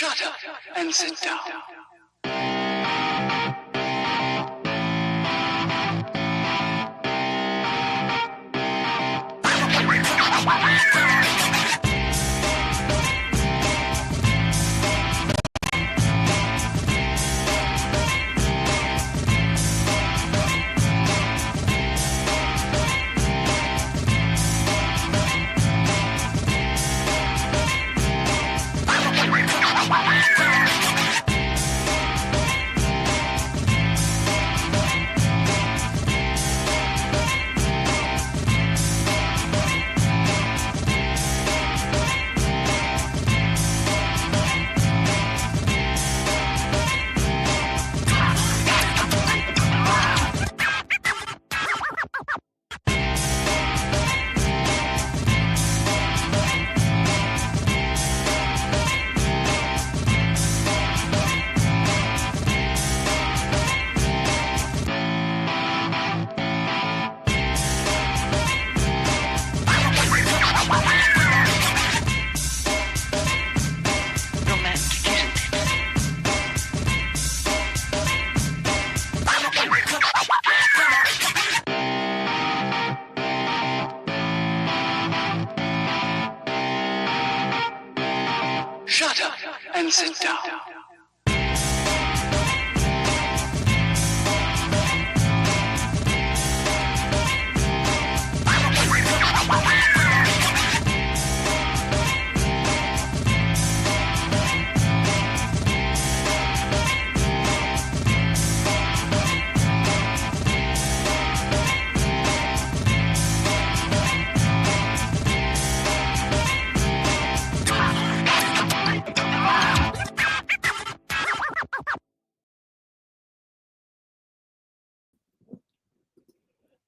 Shut up and sit down. Shut up and sit down.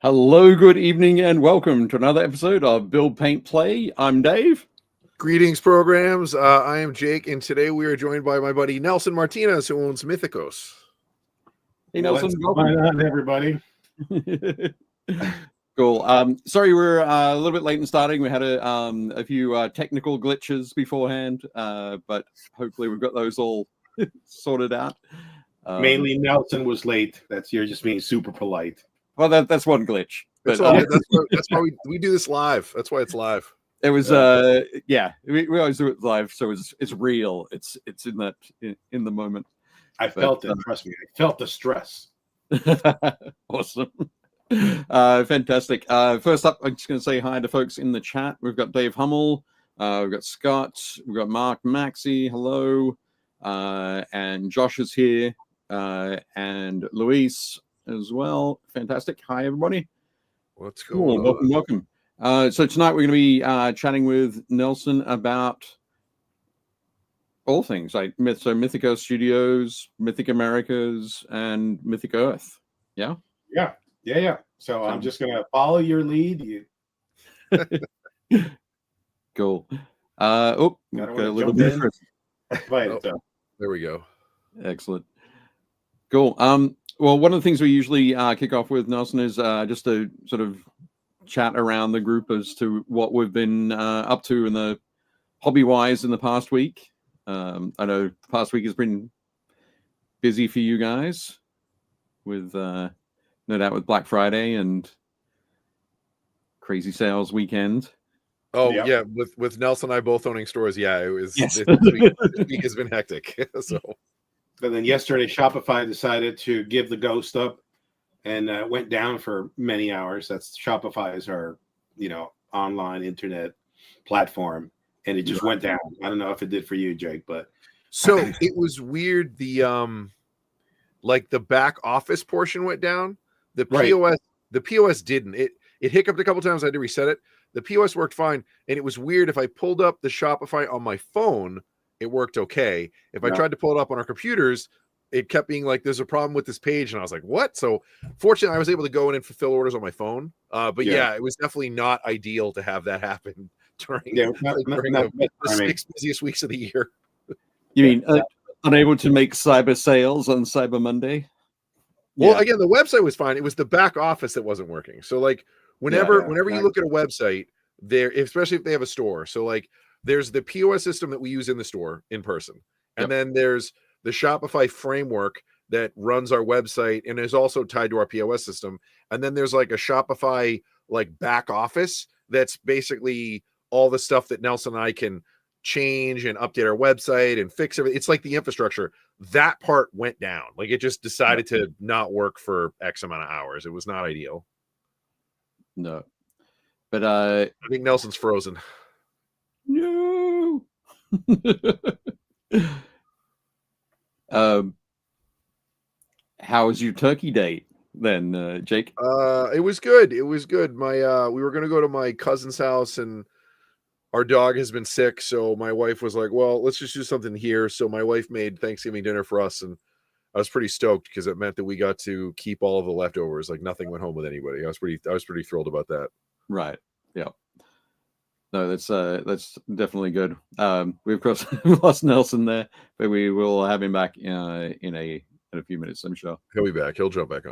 Hello, good evening, and welcome to another episode of Build, Paint, Play. I'm Dave. Greetings, programs. I am Jake, and today we are joined by my buddy Nelson Martinez, who owns Mythicos. Hey, Nelson. What's going on, everybody? Cool. Sorry, we're a little bit late in starting. We had a few technical glitches beforehand, but hopefully we've got those all sorted out. Mainly Nelson was late. You're just being super polite. Well, that's one glitch. But, That's why we do this live. That's why it's live. It was we always do it live, so it's real. It's in the moment. I felt it. Trust me, I felt the stress. Awesome. Fantastic. First up, I'm just going to say hi to folks in the chat. We've got Dave Hummel, we've got Scott, we've got Mark Maxey, hello, and Josh is here, and Luis as well. Fantastic. Hi, everybody. What's going on? Welcome. So tonight we're going to be chatting with Nelson about all things like Mythicos Studios, Mythic Americas, and Mythic Earth. Yeah. So I'm just going to follow your lead. Cool. Got a little bit. There we go. Excellent. Cool. Well, one of the things we usually kick off with, Nelson, is just to sort of chat around the group as to what we've been up to in the hobby-wise in the past week. I know the past week has been busy for you guys with, no doubt, with Black Friday and crazy sales weekend. Oh, yeah. With Nelson and I both owning stores, it was. Yes. This week has been hectic. So. And then yesterday, Shopify decided to give the ghost up and went down for many hours. That's Shopify is our, online internet platform, and it just went down. I don't know if it did for you, Jake, but so it was weird. The like the back office portion went down. The POS didn't. It hiccuped a couple times. I had to reset it. The POS worked fine, and it was weird. If I pulled up the Shopify on my phone, it worked okay. If I tried to pull it up on our computers, it kept being like, there's a problem with this page. And I was like, what? So fortunately, I was able to go in and fulfill orders on my phone. But it was definitely not ideal to have that happen during the 6 busiest weeks of the year. You mean unable to make cyber sales on Cyber Monday? Well, again, the website was fine. It was the back office that wasn't working. So like whenever you look at a website there, especially if they have a store. So like, there's the POS system that we use in the store in person. And then there's the Shopify framework that runs our website and is also tied to our POS system. And then there's like a Shopify like back office that's basically all the stuff that Nelson and I can change and update our website and fix everything. It's like the infrastructure. That part went down. Like it just decided to not work for X amount of hours. It was not ideal. No. But I think Nelson's frozen. No. How was your turkey date then, Jake? It was good. It was good. My we were gonna go to my cousin's house and our dog has been sick, so my wife was like, well, let's just do something here. So my wife made Thanksgiving dinner for us, and I was pretty stoked because it meant that we got to keep all of the leftovers. Like nothing went home with anybody. I was pretty thrilled about that. Right. Yeah. No, that's definitely good. We of course lost Nelson there, but we will have him back in a few minutes, I'm sure. He'll be back. He'll jump back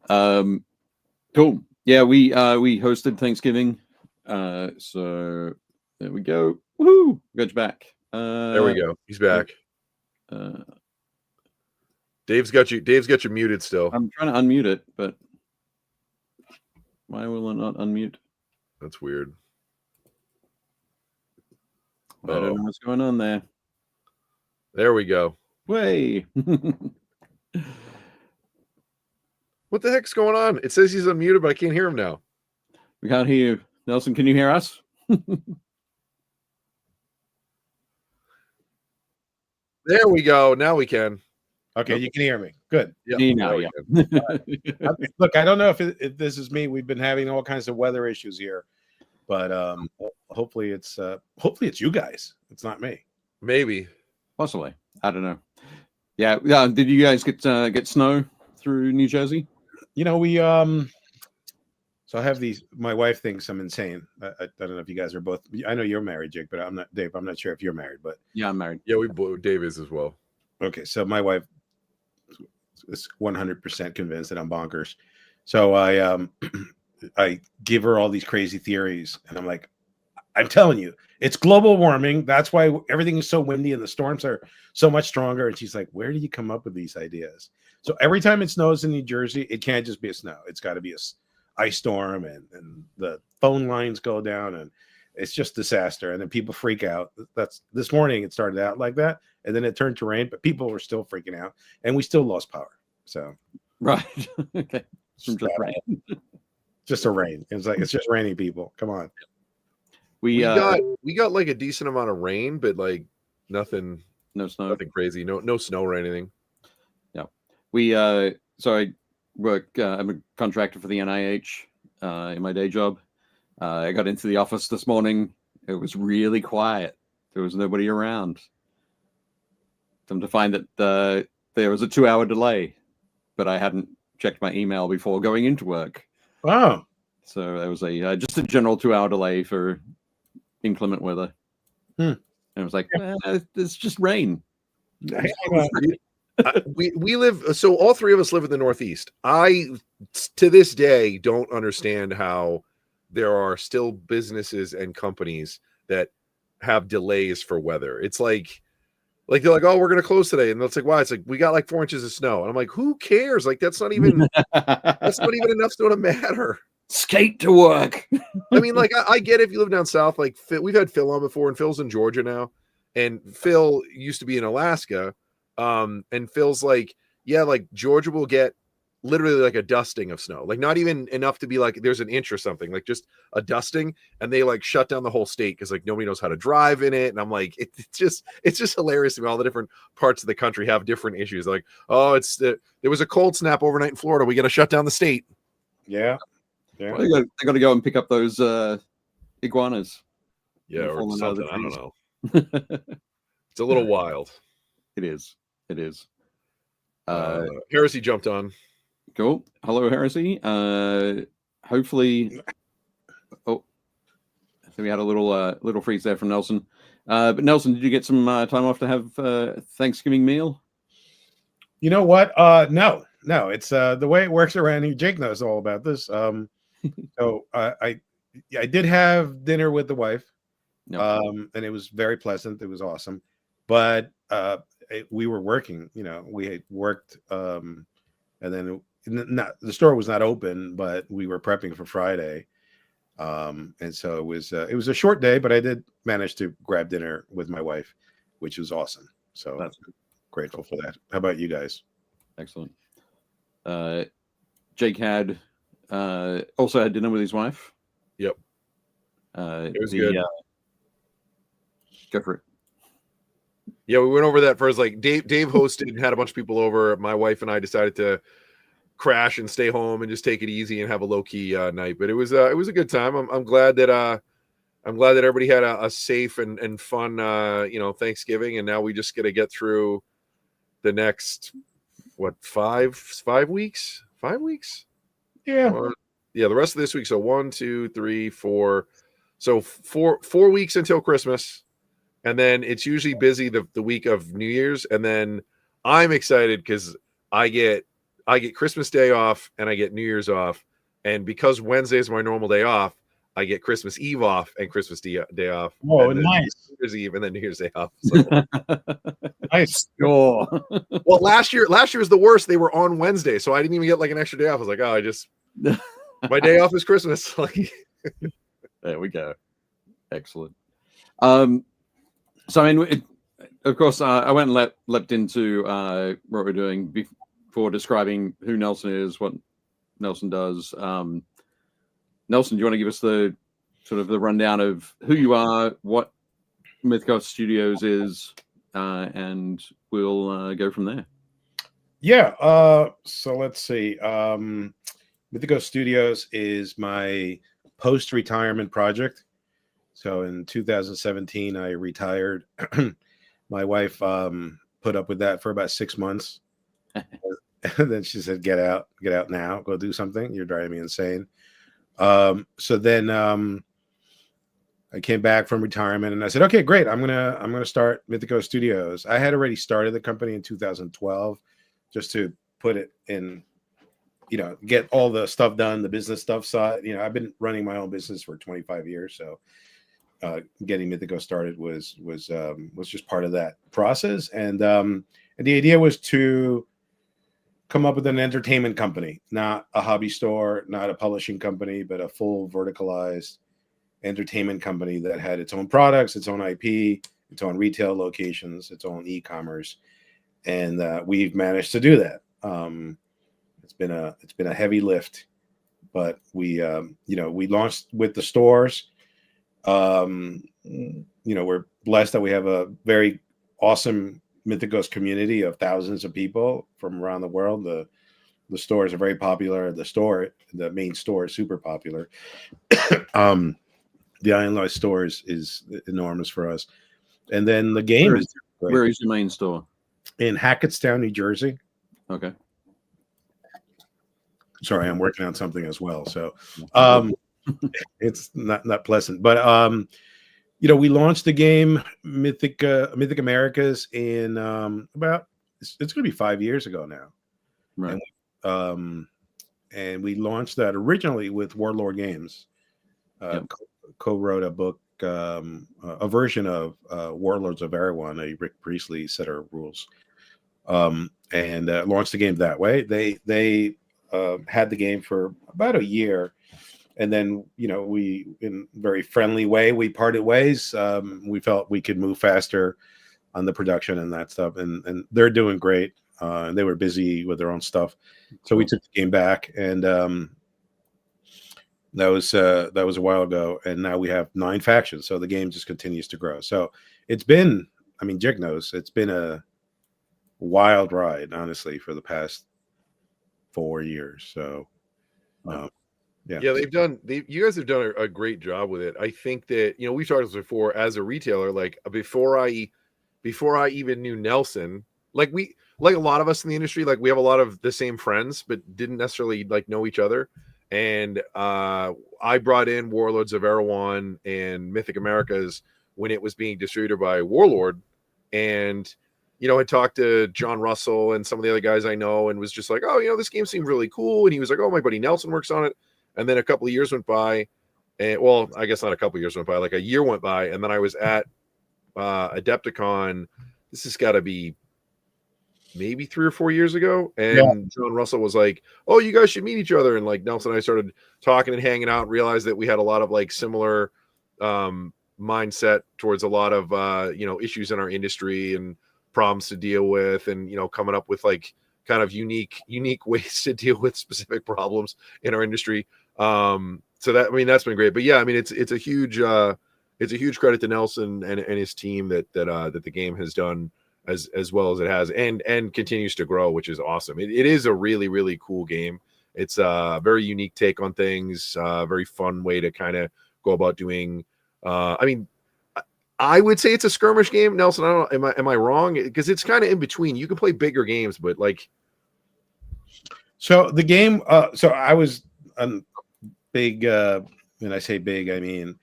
on. Cool. Yeah, we hosted Thanksgiving. So there we go. Woohoo! Got you back. There we go. He's back. Dave's got you muted still. I'm trying to unmute it, but why will it not unmute? That's weird. I don't know what's going on there. There we go. Way. What the heck's going on? It says he's unmuted, but I can't hear him now. We can't hear you. Nelson, can you hear us? There we go. Now we can. Okay, you can hear me. Good. Yeah. Now, yeah. Look, I don't know if this is me. We've been having all kinds of weather issues here, but hopefully it's you guys. It's not me. Maybe. Possibly. I don't know. Yeah. Did you guys get snow through New Jersey? You know, we so I have these. My wife thinks I'm insane. I don't know if you guys are both. I know you're married, Jake, but I'm not. Dave, I'm not sure if you're married, but yeah, I'm married. Yeah, Dave is as well. Okay, so my wife is 100% convinced that I'm bonkers. So I give her all these crazy theories, and I'm like, I'm telling you, it's global warming. That's why everything is so windy and the storms are so much stronger. And she's like, where do you come up with these ideas? So every time it snows in New Jersey, it can't just be a snow. It's got to be a ice storm, and the phone lines go down, and it's just disaster. And then people freak out. That's this morning. It started out like that, and then it turned to rain, but people were still freaking out, and we still lost power. So right. Okay. Just a rain. It's like it's just raining, people. Come on. We got like a decent amount of rain, but like nothing, no snow, nothing crazy, no snow or anything. Yeah, we so I work. I'm a contractor for the NIH in my day job. I got into the office this morning. It was really quiet. There was nobody around. Come to find that there was a 2-hour delay, but I hadn't checked my email before going into work. Wow. So there was just a general 2-hour delay for inclement weather. And it was like, it's just rain. We live, so all three of us live in the Northeast. I, to this day, don't understand how there are still businesses and companies that have delays for weather. It's like they're like, oh, we're going to close today. And it's like, why? It's like, we got like 4 inches of snow. And I'm like, who cares? Like, that's not even enough snow to matter. Skate to work. I mean, like, I get it if you live down south. Like, we've had Phil on before, and Phil's in Georgia now. And Phil used to be in Alaska. And Phil's like, yeah, like Georgia will get literally like a dusting of snow, like not even enough to be like there's an inch or something, like just a dusting, and they like shut down the whole state because like nobody knows how to drive in it. And I'm like, it's just hilarious to me. All the different parts of the country have different issues. Like, oh, there was a cold snap overnight in Florida. We got to shut down the state. Yeah. Well, they got to go and pick up those iguanas. Yeah, or something. I don't know. It's a little wild. It is. Heresy jumped on. Cool. Hello, Heresy. Hopefully, so we had a little freeze there from Nelson. But Nelson, did you get some time off to have Thanksgiving meal? You know what? No. It's the way it works around here. Jake knows all about this. So I did have dinner with the wife, No. and it was very pleasant. It was awesome. But we were working. You know, we had worked, and then not the store was not open, but we were prepping for Friday. And so it was a short day, but I did manage to grab dinner with my wife, which was awesome. So that's grateful for that. How about you guys? Excellent. Jake had also had dinner with his wife. Yep. It was good. Go for it. Yeah, we went over that first. Like Dave hosted and had a bunch of people over. My wife and I decided to crash and stay home and just take it easy and have a low key night. But it was a good time. I'm glad that everybody had a safe and fun Thanksgiving, and now we just got to get through the next 5 weeks. 5 weeks. Yeah. The rest of this week. So 1, 2, 3, 4. So four weeks until Christmas. And then it's usually busy the week of New Year's. And then I'm excited because I get Christmas Day off and I get New Year's off. And because Wednesday is my normal day off, I get Christmas Eve off and Christmas Day off. Oh, and nice. New Year's Eve and then New Year's Day off. So. Nice. Sure. Well, last year was the worst. They were on Wednesday, so I didn't even get like an extra day off. I was like, oh, my day off is Christmas. There we go. Excellent. So I mean, of course, I went and leapt into what we're doing before describing who Nelson is, what Nelson does. Nelson, do you want to give us the sort of the rundown of who you are, what Mythicos Studios is, and we'll go from there. Yeah. So let's see. Mythicos Studios is my post-retirement project. So in 2017, I retired. My wife put up with that for about 6 months. And then she said, get out now, go do something. You're driving me insane. So then I came back from retirement and I said, okay, great. I'm gonna start Mythicos Studios. I had already started the company in 2012 just to put it in, get all the stuff done, the business stuff. So, I've been running my own business for 25 years. So getting Mythicos started was just part of that process. And the idea was to come up with an entertainment company, not a hobby store, not a publishing company, but a full verticalized entertainment company that had its own products, its own IP, its own retail locations, its own e-commerce. And we've managed to do that. It's been a heavy lift, but we launched with the stores. We're blessed that we have a very awesome Mythicos community of thousands of people from around the world. The stores are very popular. The main store is super popular. The Illinois store is enormous for us. And then the game is great. Where is your main store? In Hackettstown, New Jersey. Okay. Sorry, I'm working on something as well. So it's not pleasant. But we launched the game Mythic Americas in it's going to be 5 years ago now. Right. And we launched that originally with Warlord Games. Co-wrote a book, a version of Warlords of Erewhon, a Rick Priestley set of rules, and launched the game that way. They had the game for about a year, and then we, in a very friendly way, we parted ways. We felt we could move faster on the production and that stuff, and they're doing great. And they were busy with their own stuff, so we took the game back, and that was a while ago. And now we have 9 factions, so the game just continues to grow. So it's been, Jig knows, it's been a wild ride, honestly, for the past 4 years. So yeah, you guys have done a great job with it. I think that we've talked about this before. As a retailer, like before I even knew Nelson, like a lot of us in the industry, like we have a lot of the same friends, but didn't necessarily like know each other. And I brought in Warlords of Erewhon and Mythic Americas when it was being distributed by Warlord, and had talked to John Russell and some of the other guys I know, and was just like, oh, this game seemed really cool. And he was like, oh, my buddy Nelson works on it. And then a couple of years went by, and well, I guess not a couple of years went by, like a year went by, and then I was at Adepticon this has got to be maybe 3 or 4 years ago. And John Russell was like, "Oh, you guys should meet each other." And like Nelson and I started talking and hanging out, and realized that we had a lot of like similar mindset towards a lot of issues in our industry and problems to deal with, and coming up with like kind of unique ways to deal with specific problems in our industry. So that, I mean, that's been great. But yeah, I mean, it's a huge credit to Nelson and his team that the game has done as well as it has, and continues to grow, which is awesome. It is a really, really cool game. It's a very unique take on things, very fun way to kind of go about doing. I mean, I would say it's a skirmish game, Nelson. I don't know, am I wrong? Because it's kind of in between. You can play bigger games, but like. So the game. So I was big. When I say big, I mean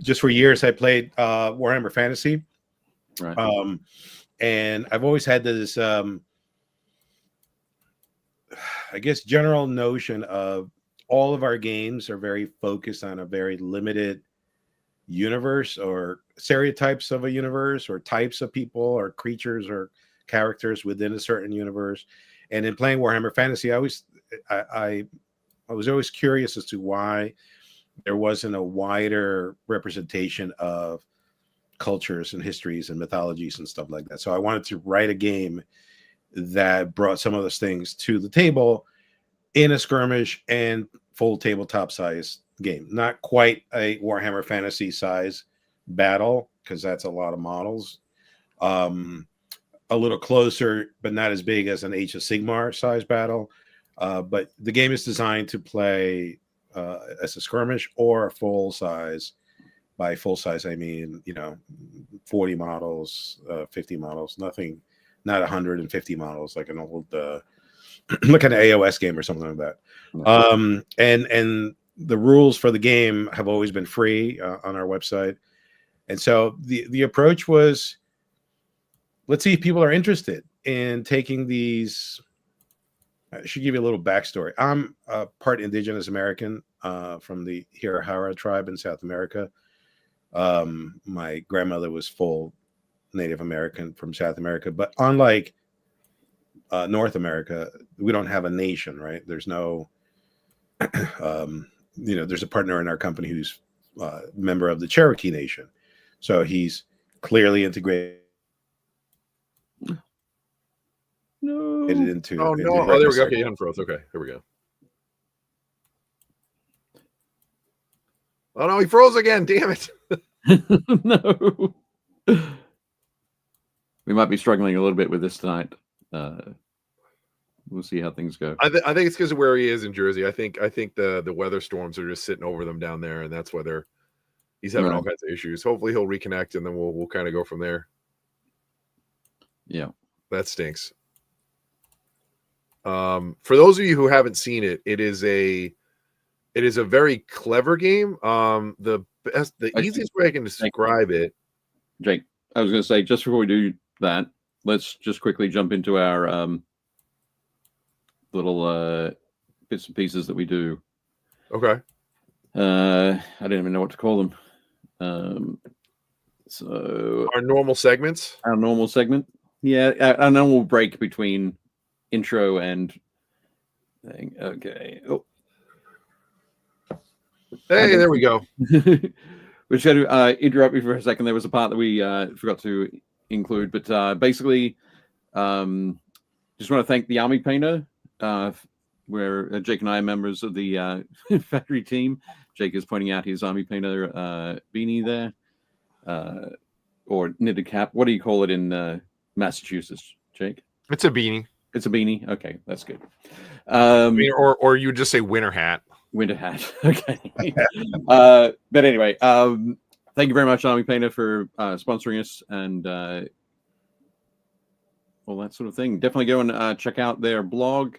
just for years I played Warhammer Fantasy. Right. And I've always had this, I guess, general notion of all of our games are very focused on a very limited universe, or stereotypes of a universe, or types of people or creatures or characters within a certain universe. And in playing Warhammer Fantasy, I was always curious as to why there wasn't a wider representation of cultures and histories and mythologies and stuff like that. So I wanted to write a game that brought some of those things to the table in a skirmish and full tabletop size game. Not quite a Warhammer Fantasy size battle, because that's a lot of models. A little closer, but not as big as an Age of Sigmar size battle. But the game is designed to play as a skirmish or a full size. By full size, I mean, 40 models, 50 models, not 150 models, like an old, like an AOS game or something like that. And the rules for the game have always been free on our website. And so the approach was, let's see if people are interested in taking these. I should give you a little backstory. I'm part Indigenous American from the Hirahara tribe in South America. My grandmother was full Native American from South America, but unlike North America, we don't have a nation, right? There's no, there's a partner in our company who's a member of the Cherokee Nation. So he's clearly integrated into. Oh, no. Oh, there we go. Okay, you unfroze. Okay, here we go. Oh, no, he froze again. Damn it. No. We might be struggling a little bit with this tonight. We'll see how things go. I think it's because of where he is in Jersey. I think the weather storms are just sitting over them down there, and that's why he's having all kinds of issues. Hopefully he'll reconnect, and then we'll kind of go from there. Yeah. That stinks. For those of you who haven't seen it, it is a very clever game. The easiest way I can describe it. Jake, I was going to say, just before we do that, let's just quickly jump into our little bits and pieces that we do. Okay. I don't even know what to call them. So our normal segments. Our normal segment. Yeah, our normal break between intro and thing. Okay. Oh. Hey, there we go. We're just going to interrupt you for a second. There was a part that we forgot to include, but basically, just want to thank the Army Painter, where Jake and I are members of the factory team. Jake is pointing out his Army Painter beanie there, or knitted cap. What do you call it in Massachusetts, Jake? It's a beanie. It's a beanie. Okay, that's good. I mean, or you would just say winter hat. Winter hat. Okay. But anyway, thank you very much, Army Painter, for sponsoring us and all that sort of thing. Definitely go and check out their blog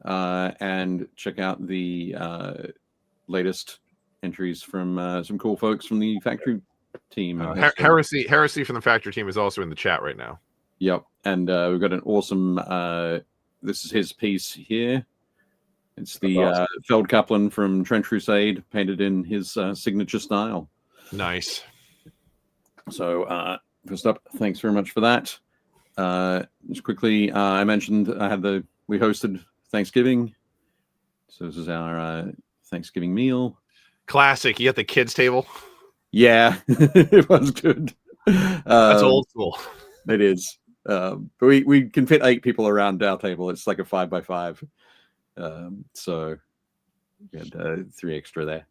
and check out the latest entries from some cool folks from the factory team. Heresy from the factory team is also in the chat right now. Yep. And we've got an awesome, this is his piece here. It's the awesome. Feldkaplan from Trench Crusade, painted in his signature style. Nice. So first up, thanks very much for that. Just quickly, I mentioned we hosted Thanksgiving. So this is our Thanksgiving meal. Classic. You got the kids' table. Yeah, it was good. That's old school. It is. But we can fit 8 people around our table. It's like a 5x5. So we had 3 extra there.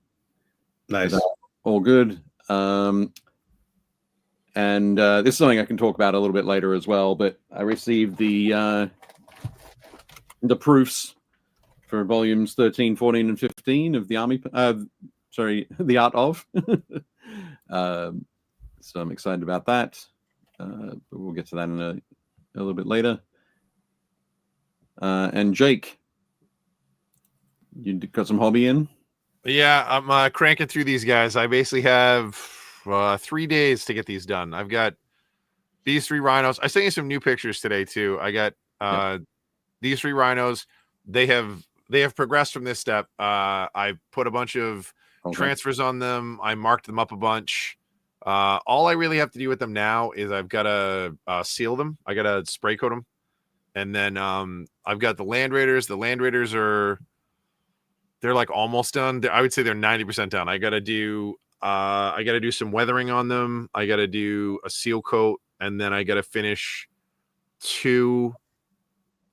Nice. But, all good. And this is something I can talk about a little bit later as well. But I received the proofs for volumes 13, 14, and 15 of the Army. The Art of. So I'm excited about that. But we'll get to that in a little bit later. And Jake, you got some hobby in? Yeah, I'm cranking through these guys. I basically have 3 days to get these done. I've got these 3 rhinos. I sent you some new pictures today too. I got these 3 rhinos. They have progressed from this step. I put a bunch of transfers on them. I marked them up a bunch. All I really have to do with them now is I've got to seal them. I got to spray coat them. And then I've got the Land Raiders. The Land Raiders they're like almost done. I would say they're 90% done. I got to do some weathering on them. I got to do a seal coat, and then I got to finish 2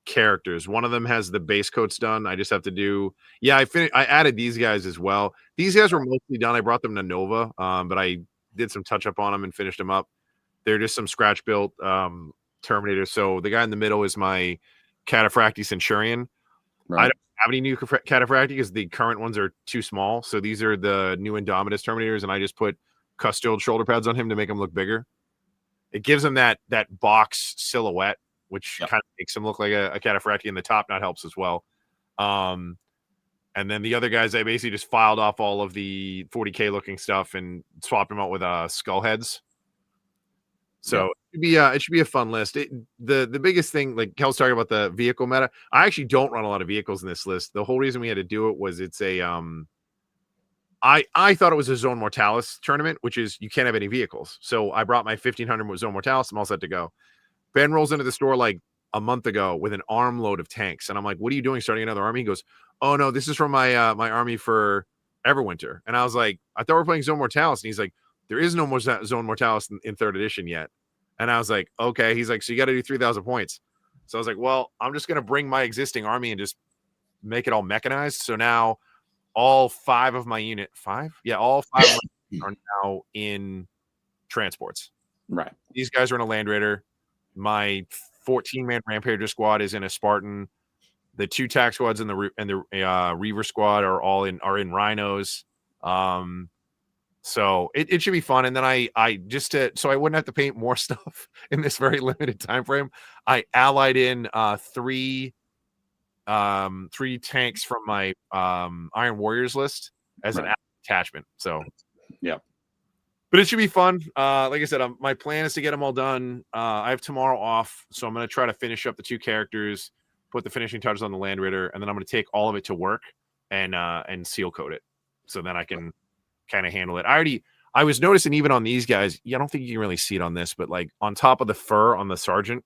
characters. One of them has the base coats done. I just have to do. Yeah, I added these guys as well. These guys were mostly done. I brought them to Nova, but I did some touch up on them and finished them up. They're just some scratch built Terminators. So the guy in the middle is my Cataphractii Centurion. Right. I don't have any new Cataphractii because the current ones are too small. So these are the new Indominus Terminators, and I just put custodial shoulder pads on him to make him look bigger. It gives him that box silhouette, which kind of makes him look like a Cataphractii, and the top knot helps as well. And then the other guys, I basically just filed off all of the 40K looking stuff and swapped them out with skull heads. So it should be a fun list. The biggest thing, like Kel's talking about the vehicle meta, I actually don't run a lot of vehicles in this list. The whole reason we had to do it was it's a I thought it was a Zone Mortalis tournament, which is you can't have any vehicles. So I brought my 1500 Zone Mortalis. I'm all set to go. Ben rolls into the store like a month ago with an armload of tanks, and I'm like, "What are you doing? Starting another army?" He goes, "Oh no, this is from my my army for Everwinter." And I was like, "I thought we were playing Zone Mortalis," and he's like, "There is no more Zone Mortalis in 3rd edition yet." And I was like, "Okay." He's like, "So you got to do 3,000 points." So I was like, "Well, I'm just gonna bring my existing army and just make it all mechanized." So now all 5 of my unit, 5, all 5 of my are now in transports. Right. These guys are in a Land Raider. My 14-man Rampager squad is in a Spartan. The 2 tack squads and the Reaver squad are in rhinos. So it should be fun. And then I just so I wouldn't have to paint more stuff in this very limited time frame, I allied in 3 tanks from my Iron Warriors list as an attachment. So yeah. But it should be fun. Like I said, my plan is to get them all done. I have tomorrow off, so I'm going to try to finish up the 2 characters, put the finishing touches on the Land Raider, and then I'm going to take all of it to work and seal coat it, so then I can kind of handle it. I was noticing even on these guys, I don't think you can really see it on this, but like on top of the fur on the Sergeant,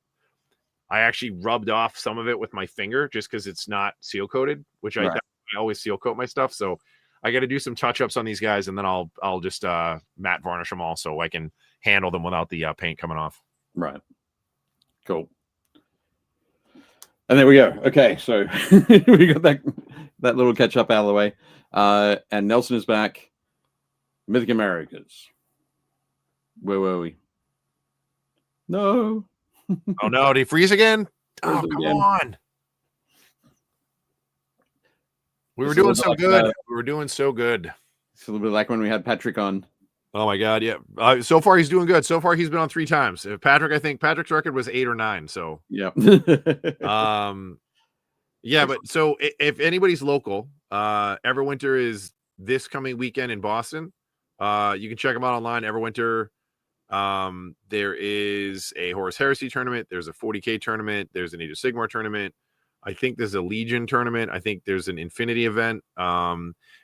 I actually rubbed off some of it with my finger just because it's not seal coated, which I always seal coat my stuff. So I got to do some touch-ups on these guys, and then I'll just matte varnish them all so I can handle them without the paint coming off. Right. Cool. And there we go. Okay, so we got that little catch-up out of the way. And Nelson is back. Mythic Americas. Where were we? No. Oh, no. Did he freeze again? Oh, come on. We were doing so good. We were doing so good. It's a little bit like when we had Patrick on. Oh my God, yeah. So far he's doing good. So far he's been on 3 times. I think Patrick's record was 8 or 9. So yeah. Yeah, but so if anybody's local, Everwinter is this coming weekend in Boston. You can check them out online. Everwinter. There is a Horus Heresy tournament. There's a 40K tournament. There's an Age of Sigmar tournament. I think there's a Legion tournament. I think there's an Infinity event.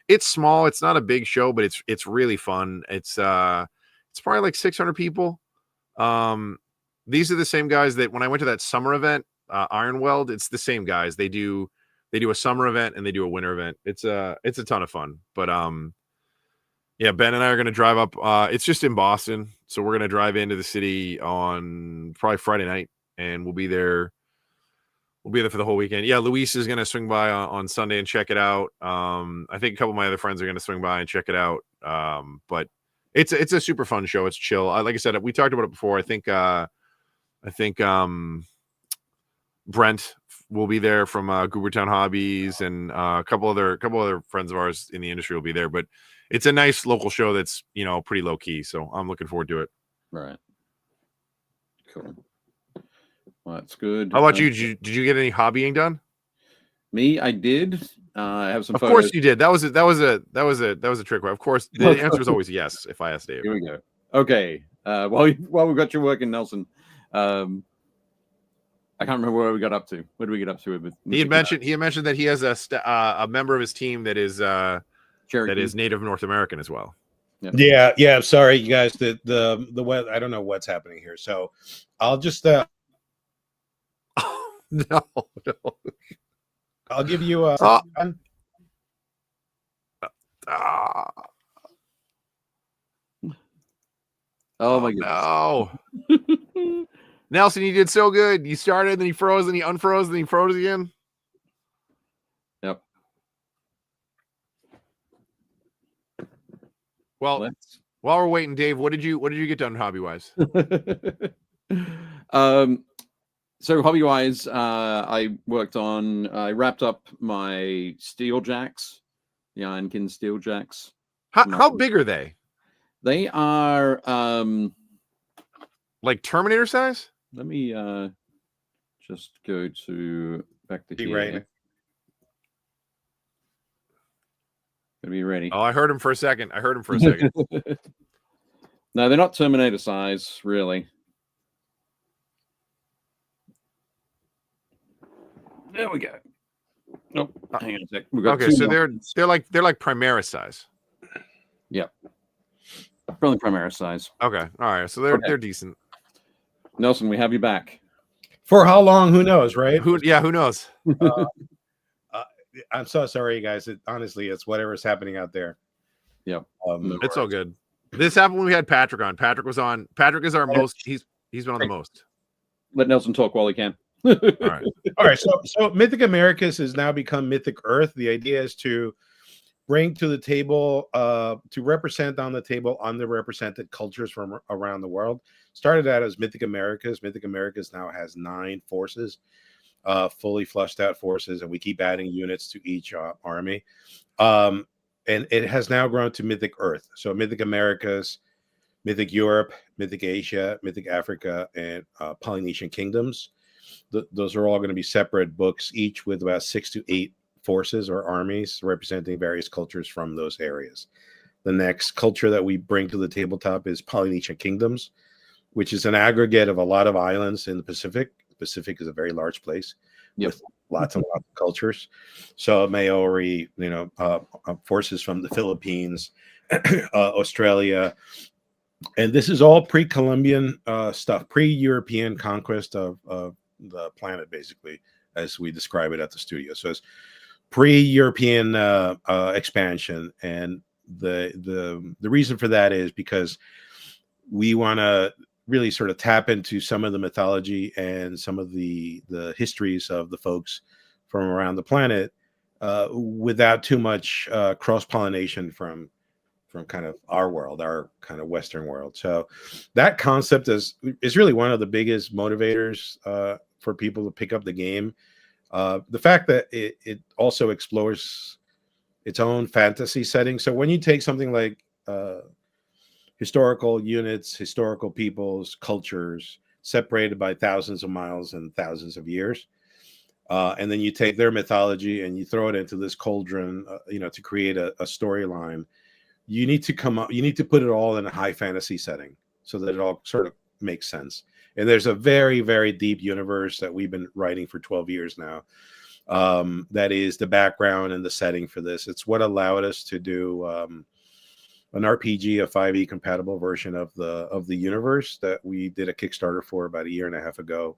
It's small. It's not a big show, but it's really fun. It's probably like 600 people. These are the same guys that when I went to that summer event, Iron Weld, it's the same guys. They do a summer event and they do a winter event. It's a ton of fun. But yeah, Ben and I are going to drive up. It's just in Boston, so we're going to drive into the city on probably Friday night, and we'll be there. We'll be there for the whole weekend. Yeah, Luis is going to swing by on Sunday and check it out. I think a couple of my other friends are going to swing by and check it out. But it's a super fun show. It's chill. Like I said, we talked about it before. I think Brent will be there from Goobertown Hobbies, and a couple other friends of ours in the industry will be there. But it's a nice local show that's pretty low key. So I'm looking forward to it. Right. Cool. Well, that's good. How about you? Did you get any hobbying done? Me, I did. I have some. Of course you did. That was a trick. Of course, the answer is always yes. If I asked Dave. Here we go. Okay. While we got you working, Nelson. I can't remember where we got up to. What did we get up to? He had mentioned that he has a member of his team that is Cherokee. that is Native North American as well. Yeah. Sorry, you guys. The web. I don't know what's happening here. So I'll just. No. I'll give you a. Oh my goodness. No. Nelson, you did so good. You started, then you froze, then you unfroze, then you froze again. Yep. Well, while we're waiting, Dave, what did you get done hobby wise? So hobby wise, I wrapped up my steel jacks, the Ironkin steel jacks. How big are they? They are like Terminator size? Let me just go back to here. Right. Gonna be ready. Oh, I heard him for a second. No, they're not Terminator size, really. There we go. Nope. Hang on a sec. Okay, so they're like Primera size. Yep. Probably Primera size. Okay. All right. So they're decent. Nelson, we have you back. For how long? Who knows, right? Who knows? I'm so sorry, guys. Honestly, it's whatever's happening out there. Yep. It's all good. This happened when we had Patrick on. Patrick is our most. He's been on the most. Let Nelson talk while he can. All right. So Mythic Americas has now become Mythic Earth. The idea is to bring to the table, to represent on the table underrepresented cultures from around the world. Started out as Mythic Americas. Mythic Americas now has 9 forces, fully flushed out forces, and we keep adding units to each army. And it has now grown to Mythic Earth. So Mythic Americas, Mythic Europe, Mythic Asia, Mythic Africa, and Polynesian Kingdoms. Those are all going to be separate books, each with about 6 to 8 forces or armies representing various cultures from those areas. The next culture that we bring to the tabletop is Polynesian Kingdoms, which is an aggregate of a lot of islands in the Pacific. The Pacific is a very large place with lots and lots of cultures. So Maori, forces from the Philippines, Australia. And this is all pre-Columbian stuff, pre-European conquest of the planet, basically, as we describe it at the studio. So it's pre-European expansion, and the reason for that is because we want to really sort of tap into some of the mythology and some of the histories of the folks from around the planet without too much cross-pollination from kind of our world, our kind of Western world. So that concept is really one of the biggest motivators for people to pick up the game. The fact that it also explores its own fantasy setting. So when you take something like historical units, historical peoples, cultures, separated by thousands of miles and thousands of years, and then you take their mythology and you throw it into this cauldron, to create a storyline, you need to put it all in a high fantasy setting so that it all sort of makes sense. And there's a very, very deep universe that we've been writing for 12 years now. That is the background and the setting for this. It's what allowed us to do an RPG, a 5e compatible version of the universe that we did a Kickstarter for about a year and a half ago.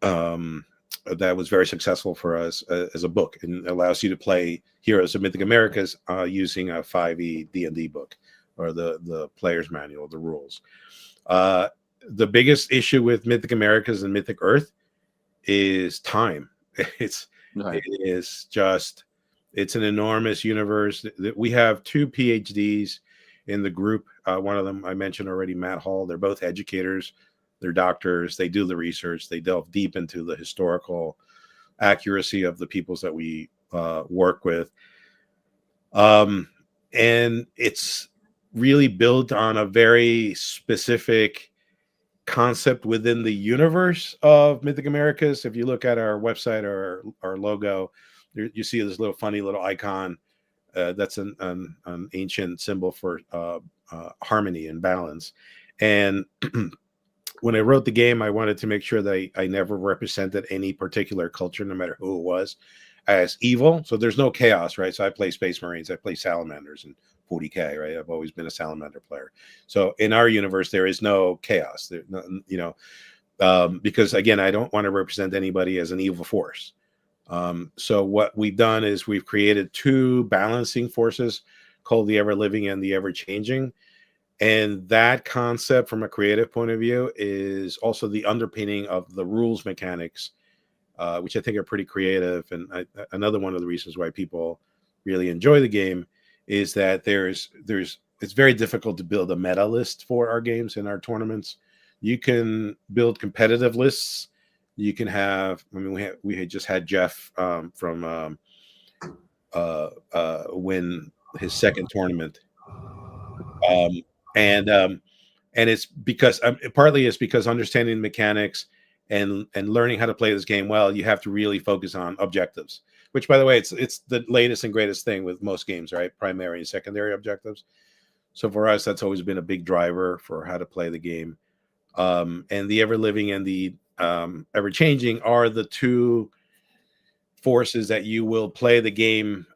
That was very successful for us as a book, and allows you to play Heroes of Mythic Americas using a 5e D&D book, or the player's manual, the rules. The biggest issue with Mythic Americas and Mythic Earth is time. It's an enormous universe. We have 2 PhDs in the group. One of them I mentioned already, Matt Hall. They're both educators. They're doctors. They do the research. They delve deep into the historical accuracy of the peoples that we work with. And it's really built on a very specific concept within the universe of Mythic Americas. If you look at our website or our logo, you see this little funny little icon. That's an ancient symbol for harmony and balance. And when I wrote the game, I wanted to make sure that I never represented any particular culture, no matter who it was, as evil. So there's no chaos, right? So I play Space Marines, I play Salamanders and 40K, right? I've always been a Salamander player. So in our universe, there is no chaos, because again, I don't want to represent anybody as an evil force. So what we've done is we've created 2 balancing forces called the ever living and the ever changing. And that concept from a creative point of view is also the underpinning of the rules mechanics, which I think are pretty creative. And another one of the reasons why people really enjoy the game is that it's very difficult to build a meta list for our games and our tournaments. You can build competitive lists. You can have, we had just had Jeff from win his second tournament. And it's because partly it's because understanding mechanics and learning how to play this game well, you have to really focus on objectives, which, by the way, it's the latest and greatest thing with most games, right? Primary and secondary objectives. So for us, that's always been a big driver for how to play the game. And the ever living and the ever changing are the 2 forces that you will play the game.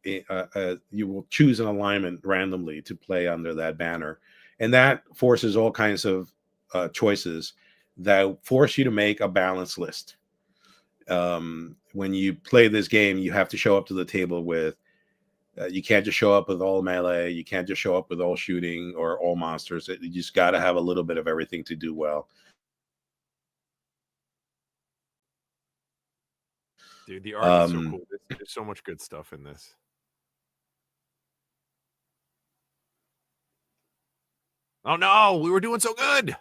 You will choose an alignment randomly to play under that banner, and that forces all kinds of choices that force you to make a balanced list. When you play this game, you have to show up to the table with you can't just show up with all melee, you can't just show up with all shooting or all monsters. You just got to have a little bit of everything to do well. Dude, the art is so cool. There's so much good stuff in this. Oh no, we were doing so good.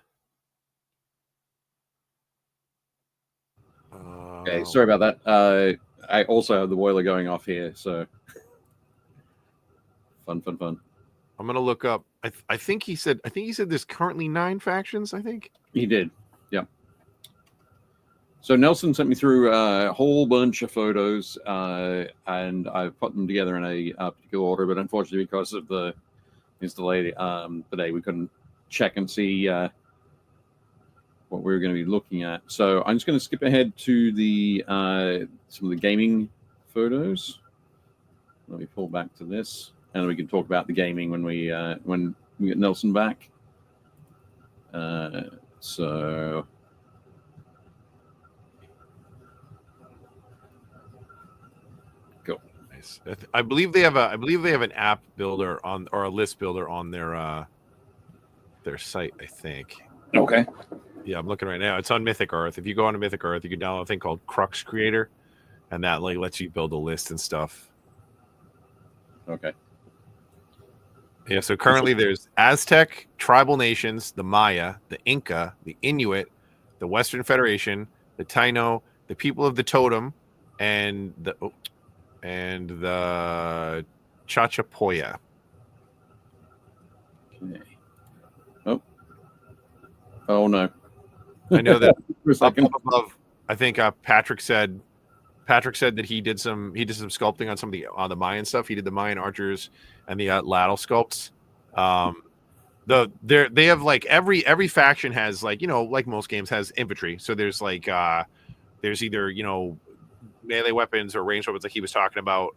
Okay, sorry about that. I also have the boiler going off here, so fun. I'm gonna look up. I think he said there's currently 9 factions. I think he did. Yeah. So Nelson sent me through a whole bunch of photos, and I put them together in a particular order. But unfortunately, because of the delay today, we couldn't check and see what we were going to be looking at. So I'm just going to skip ahead to the some of the gaming photos. Let me pull back to this, and we can talk about the gaming when we get Nelson back. So. I believe they have an app builder or a list builder on their site, I think. Okay. Yeah, I'm looking right now. It's on Mythic Earth. If you go on to Mythic Earth, you can download a thing called Crux Creator, and that lets you build a list and stuff. Okay. Yeah, so currently there's Aztec, tribal nations, the Maya, the Inca, the Inuit, the Western Federation, the Taino, the people of the Totem, and the Chachapoya. Okay. Oh no. I know that for a second. Up above, I think Patrick said that he did some sculpting on some of the Mayan stuff. He did the Mayan archers and the ladle sculpts. They have like every faction has like most games has infantry. So there's like there's either melee weapons or ranged weapons like he was talking about.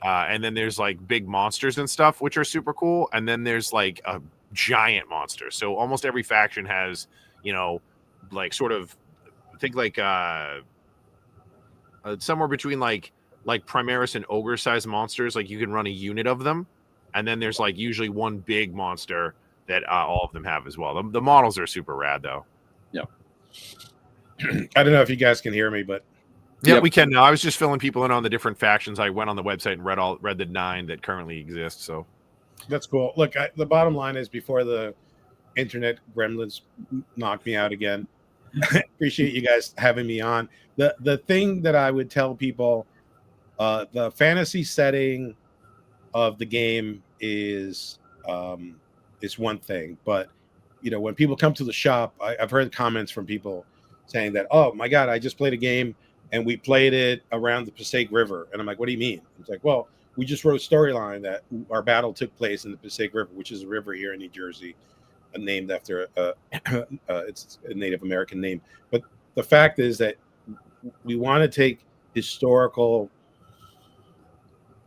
And then there's like big monsters and stuff, which are super cool. And then there's like a giant monster. So almost every faction has, like sort of think like somewhere between like Primaris and ogre sized monsters. Like you can run a unit of them, and then there's like usually one big monster that all of them have as well. The models are super rad though. Yeah. I don't know if you guys can hear me, but yeah, we can now. I was just filling people in on the different factions. I went on the website and read the 9 that currently exist. So that's cool. Look, the bottom line is before the internet gremlins knock me out again. Appreciate you guys having me on. The thing that I would tell people, the fantasy setting of the game is one thing, but when people come to the shop, I've heard comments from people saying that, oh my god, I just played a game and we played it around the Passaic River, and I'm like, what do you mean? It's like, well, we just wrote storyline that our battle took place in the Passaic River, which is a river here in New Jersey, named after it's a Native American name. But the fact is that we want to take historical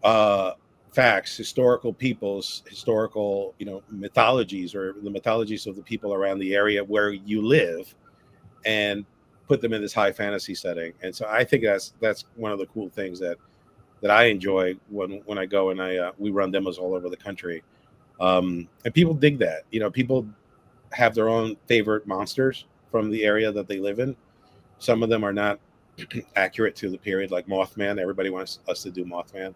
facts, historical peoples, historical mythologies, or the mythologies of the people around the area where you live, and put them in this high fantasy setting. And so I think that's one of the cool things that I enjoy when I go and we run demos all over the country. And people dig that. People have their own favorite monsters from the area that they live in. Some of them are not accurate to the period, like Mothman. Everybody wants us to do Mothman.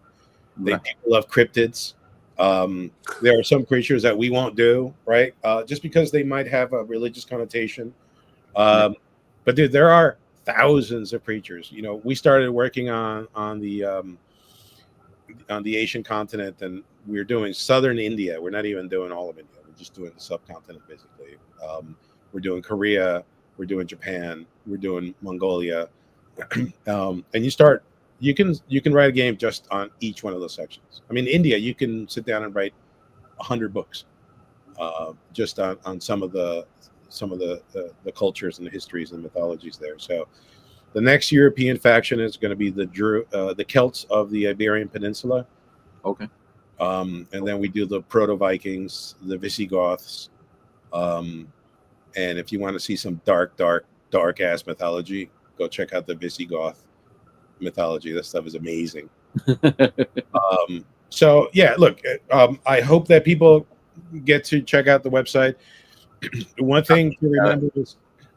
People love cryptids. There are some creatures that we won't do, right? Just because they might have a religious connotation. But dude, there are thousands of creatures. We started working on the Asian continent, and we're doing southern India. We're not even doing all of India. We're just doing the subcontinent, basically. We're doing Korea. We're doing Japan. We're doing Mongolia. And you can write a game just on each one of those sections. I mean, India, you can sit down and write 100 books just on some of the cultures and the histories and mythologies there. So the next European faction is going to be the Celts of the Iberian Peninsula. Okay. And then we do the Proto-Vikings, the Visigoths. And if you want to see some dark ass mythology, go check out the Visigoth mythology. That stuff is amazing. So yeah, look, I hope that people get to check out the website. One thing to remember is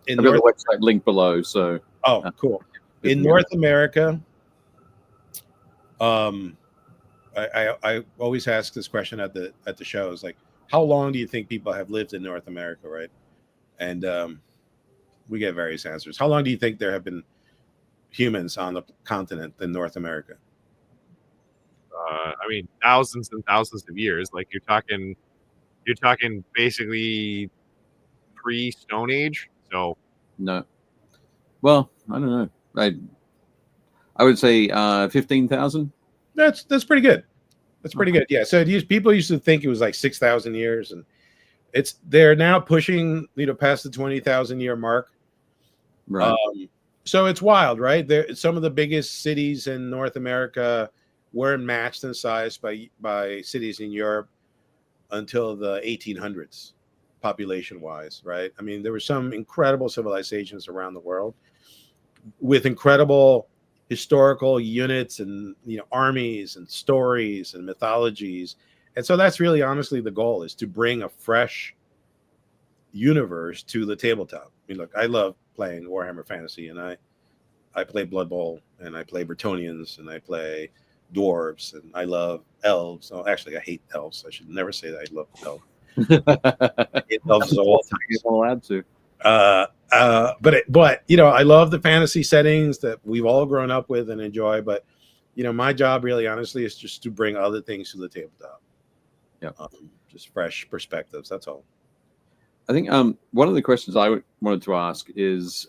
I've got the website link below. So cool. In North America, I always ask this question at the shows, like, how long do you think people have lived in North America, right? And we get various answers. How long do you think there have been humans on the continent in North America? I mean, thousands and thousands of years. Like you're talking basically pre-Stone Age. So no. Well, I don't know. I would say 15,000. That's pretty good. That's pretty good. Yeah. So people used to think it was like 6,000 years, and they're now pushing past the 20,000 year mark. Right. So it's wild, right? Some of the biggest cities in North America weren't matched in size by cities in Europe until the 1800s, population-wise, right? I mean, there were some incredible civilizations around the world with incredible historical units and armies and stories and mythologies. And so that's really honestly the goal, is to bring a fresh universe to the tabletop. I mean, look, I love playing Warhammer Fantasy, and I play Blood Bowl, and I play Bretonnians, and I play dwarves, and I love elves. Oh, actually, I hate elves. I should never say that I love elves. I hate elves all the time. You're allowed to. But I love the fantasy settings that we've all grown up with and enjoy. But my job, really, honestly, is just to bring other things to the tabletop. Yeah, just fresh perspectives. That's all. I think one of the questions I wanted to ask is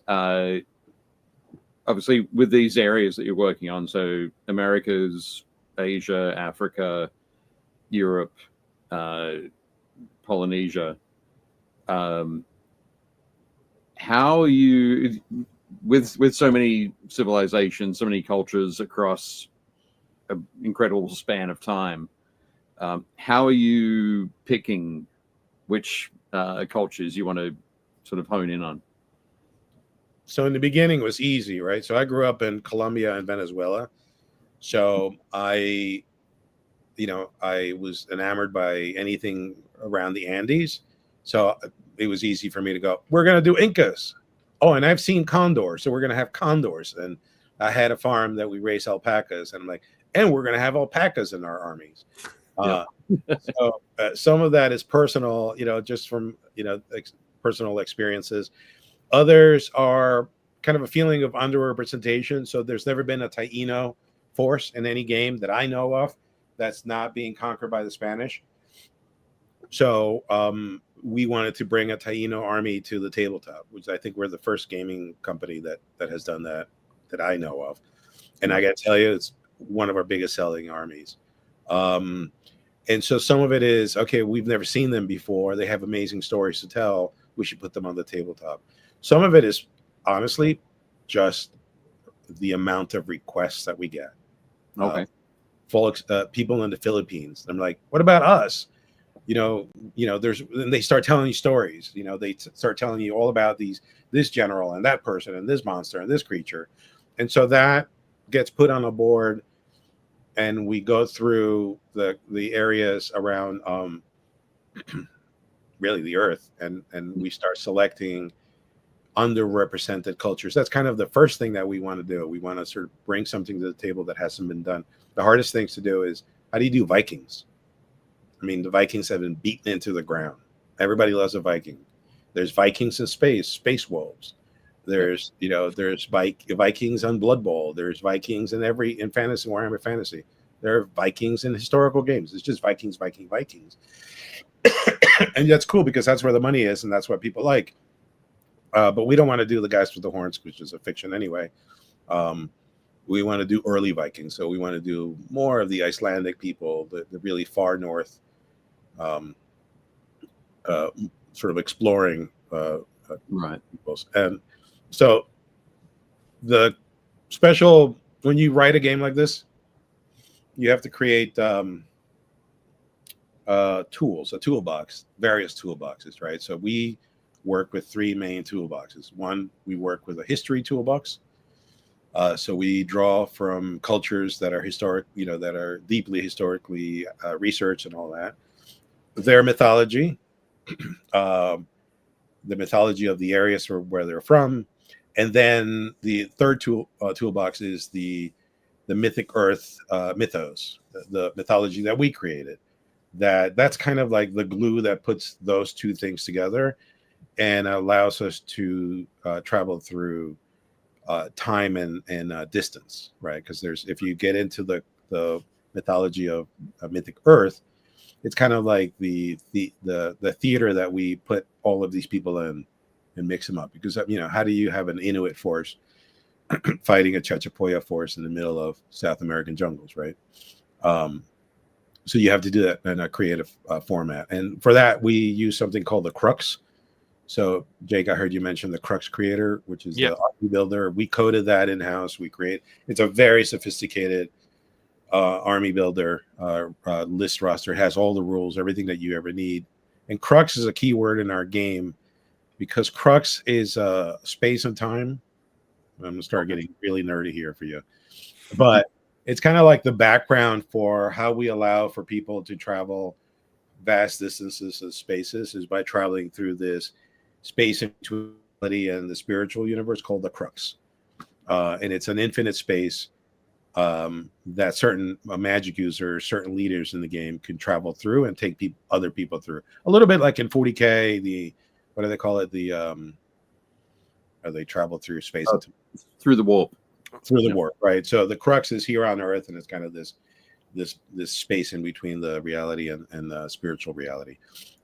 obviously with these areas that you're working on, so Americas, Asia, Africa, Europe, Polynesia. How are you with so many civilizations, so many cultures across an incredible span of time. How are you picking which cultures you want to sort of hone in on? So in the beginning it was easy, right? So I grew up in Colombia and Venezuela. So I was enamored by anything around the Andes. So it was easy for me to go, we're going to do Incas. Oh, and I've seen condors. So we're going to have condors. And I had a farm that we raise alpacas. And I'm like, and we're going to have alpacas in our armies. So some of that is personal, just from, personal experiences. Others are kind of a feeling of underrepresentation. So there's never been a Taino force in any game that I know of that's not being conquered by the Spanish. So we wanted to bring a Taino army to the tabletop, which I think we're the first gaming company that has done that I know of. And I got to tell you, it's one of our biggest selling armies. And so some of it is, okay, we've never seen them before. They have amazing stories to tell. We should put them on the tabletop. Some of it is honestly just the amount of requests that we get. Okay. People in the Philippines. I'm like, what about us? And they start telling you stories. They start telling you all about this general and that person and this monster and this creature. And so that gets put on a board, and we go through the areas around really the Earth, and we start selecting underrepresented cultures. That's kind of the first thing that we want to do. We want to sort of bring something to the table that hasn't been done. The hardest things to do is, how do you do Vikings? I mean, the Vikings have been beaten into the ground. Everybody loves a Viking. There's Vikings in space wolves. There's Vikings on Blood Bowl. There's Vikings in fantasy, Warhammer Fantasy. There are Vikings in historical games. It's just Vikings. And that's cool because that's where the money is, and that's what people like. But we don't want to do the guys with the horns, which is a fiction anyway. We want to do early Vikings. So we want to do more of the Icelandic people, the really far north, sort of exploring Right. peoples. And so the special, when you write a game like this, you have to create tools, a toolbox, various toolboxes, right? So we work with three main toolboxes. One, we work with a history toolbox. So we draw from cultures that are historic, that are deeply historically researched and all that. Their mythology, the mythology of the areas where they're from, and then the third toolbox is the Mythic Earth mythos, the mythology that we created. That's kind of like the glue that puts those two things together and allows us to travel through time and distance, right? Because if you get into the mythology of Mythic Earth, it's kind of like the theater that we put all of these people in and mix them up. Because how do you have an Inuit force fighting a Chachapoya force in the middle of South American jungles, right? So you have to do that in a creative format, and for that we use something called the Crux. So, Jake, I heard you mention the Crux Creator, which is the army builder. We coded that in-house. It's a very sophisticated army builder list roster. It has all the rules, everything that you ever need. And Crux is a key word in our game because Crux is space and time. I'm going to start getting really nerdy here for you. But it's kind of like the background for how we allow for people to travel vast distances of spaces is by traveling through this space in between and the spiritual universe called the Crux. And it's an infinite space that certain magic users, certain leaders in the game can travel through and take other people through. A little bit like in 40K, what do they call it? They travel through space through the warp. Through the warp, right? So the Crux is here on Earth, and it's kind of this space in between the reality and the spiritual reality.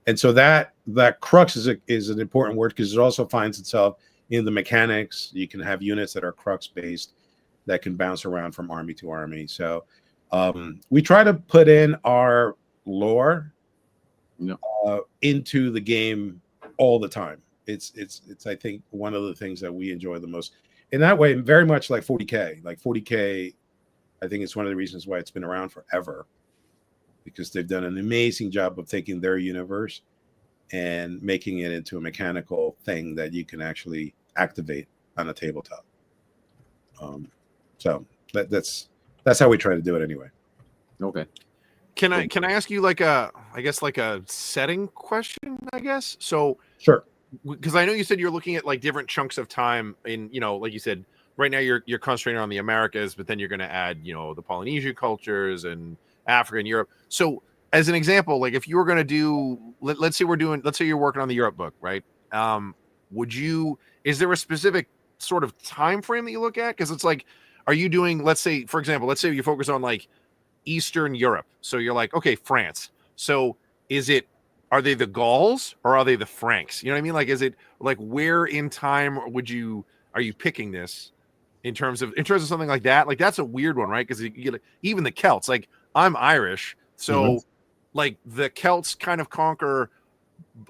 And so that Crux is an important word because it also finds itself in the mechanics. You can have units that are Crux based that can bounce around from army to army. So we try to put in our lore into the game all the time. It's I think one of the things that we enjoy the most. In that way, very much like 40K. Like 40K I think it's one of the reasons why it's been around forever, because they've done an amazing job of taking their universe and making it into a mechanical thing that you can actually activate on a tabletop. So that's how we try to do it anyway. Okay. Can I ask you like a setting question, I guess? So Sure. Because I know you said you're looking at like different chunks of time in, like you said, right now you're concentrating on the Americas, but then you're going to add, the Polynesian cultures and Africa and Europe. So as an example, like if you were going to do, let's say you're working on the Europe book, right? Is there a specific sort of time frame that you look at? Because it's like, are you doing, let's say you focus on like Eastern Europe. So you're like, okay, France. So are they the Gauls or are they the Franks? You know what I mean? Like, is it like where in time are you picking this in terms of something like that? Like, that's a weird one, right? Because even the Celts, like I'm Irish. So like the Celts kind of conquer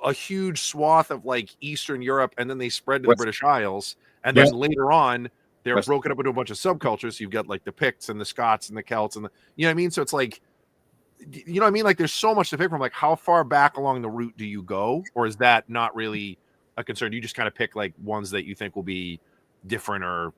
a huge swath of like Eastern Europe, and then they spread to the British Isles. And then later on, they're broken up into a bunch of subcultures. So you've got like the Picts and the Scots and the Celts and you know what I mean? So it's like, you know what I mean? Like there's so much to pick from. Like how far back along the route do you go? Or is that not really a concern? You just kind of pick like ones that you think will be different or...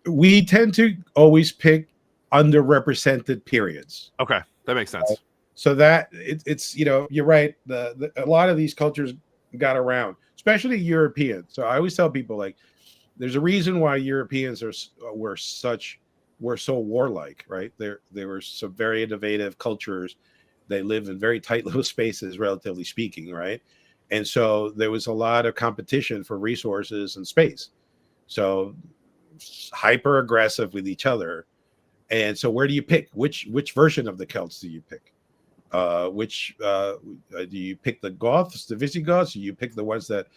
We tend to always pick underrepresented periods. Okay. That makes sense. So that it's you're right. A lot of these cultures got around, especially Europeans. So I always tell people like, there's a reason why Europeans were so warlike, right? They were some very innovative cultures. They live in very tight little spaces, relatively speaking, right? And so there was a lot of competition for resources and space. So hyper aggressive with each other. And so where do you pick? Which version of the Celts do you pick? Do you pick the Goths, the Visigoths? Do you pick the ones that,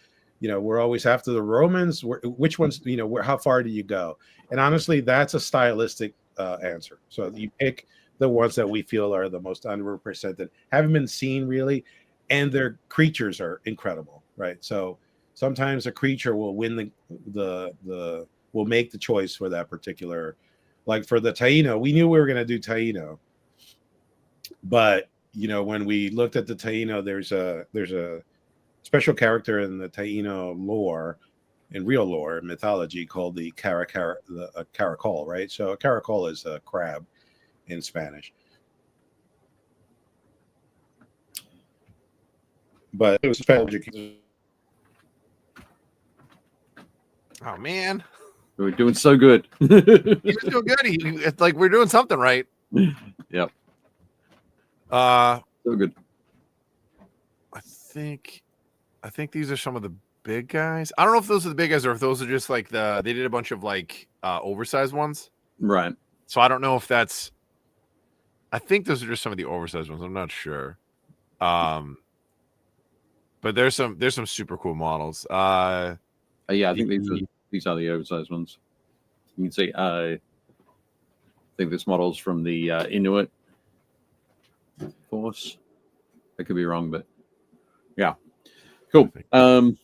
we're always after the Romans? Which ones, how far do you go? And honestly, that's a stylistic answer. So you pick the ones that we feel are the most underrepresented, haven't been seen really, and their creatures are incredible, right? So sometimes a creature will win will make the choice for that particular, like for the Taino, we knew we were going to do Taino, but when we looked at the Taino, there's a special character in the Taino lore, in real lore mythology, called the caracol, right? So a caracol is a crab in Spanish. But it was Spanish. Oh man, we're doing so good. He was doing good. It's like we're doing something right. Yep. So good. I think these are some of the big guys. I don't know if those are the big guys or if those are just like they did a bunch of like oversized ones. Right. So I don't know if I think those are just some of the oversized ones. I'm not sure. But there's some super cool models. Yeah, I think these are the oversized ones. You can see I think this model's from the Inuit force. I could be wrong, but yeah. Cool. I'm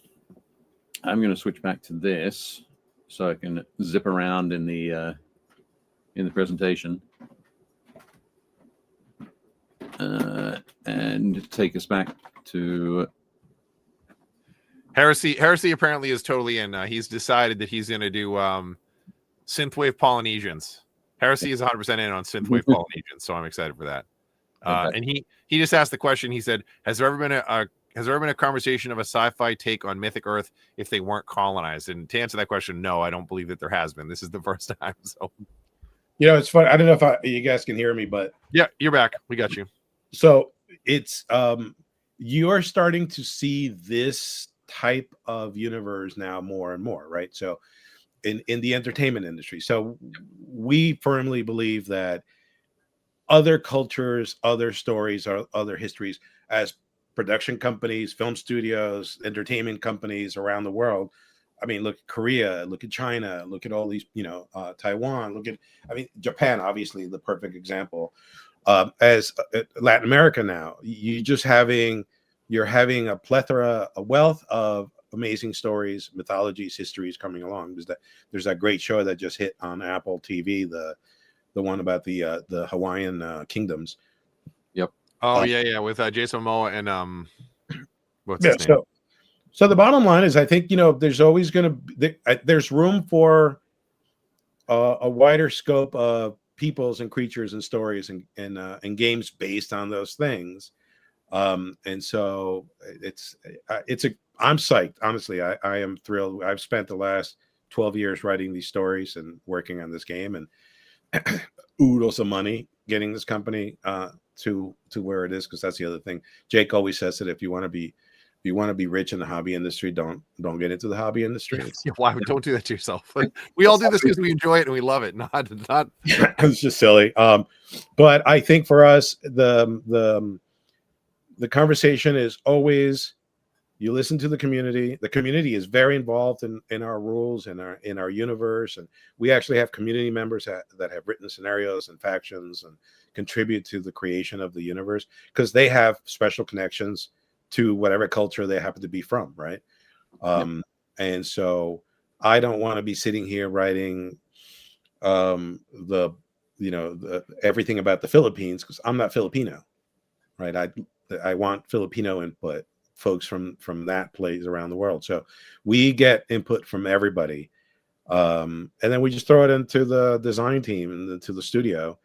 going to switch back to this so I can zip around in the presentation and take us back to Heresy. Heresy apparently is totally in. He's decided that he's going to do synthwave Polynesians. Heresy is 100% in on synthwave Polynesians, so I'm excited for that. And he just asked the question. He said, "Has there ever been a conversation of a sci-fi take on Mythic Earth if they weren't colonized?" And to answer that question, no, I don't believe that there has been. This is the first time. So, it's funny. I don't know if you guys can hear me, but yeah, you're back. We got you. So it's you are starting to see this type of universe now more and more, right? So in the entertainment industry. So we firmly believe that other cultures, other stories, or other histories, as production companies, film studios, entertainment companies around the world. I mean, look at Korea, look at China, look at all these, Taiwan, Japan, obviously the perfect example. As Latin America now, you're having a plethora, a wealth of amazing stories, mythologies, histories coming along. There's that great show that just hit on Apple TV, the one about the Hawaiian kingdoms. Oh yeah, with Jason Momoa and what's Yeah, his name? so the bottom line is, I think, there's always going to be there's room for a wider scope of peoples and creatures and stories and games based on those things. And so I'm psyched. Honestly, I am thrilled. I've spent the last 12 years writing these stories and working on this game, and oodles of money getting this company to where it is, because that's the other thing. Jake always says that if you want to be rich in the hobby industry, don't get into the hobby industry. Why don't do that to yourself? We all do this because we enjoy it and we love it. Not It's just silly. But I think for us, the conversation is always, you listen to the community. The community is very involved in our rules and in our universe, and we actually have community members that have written scenarios and factions and contribute to the creation of the universe, because they have special connections to whatever culture they happen to be from, right? And so I don't want to be sitting here writing everything about the Philippines, because I'm not Filipino, right? I want Filipino input, folks from that place around the world. So we get input from everybody, and then we just throw it into the design team and into the studio,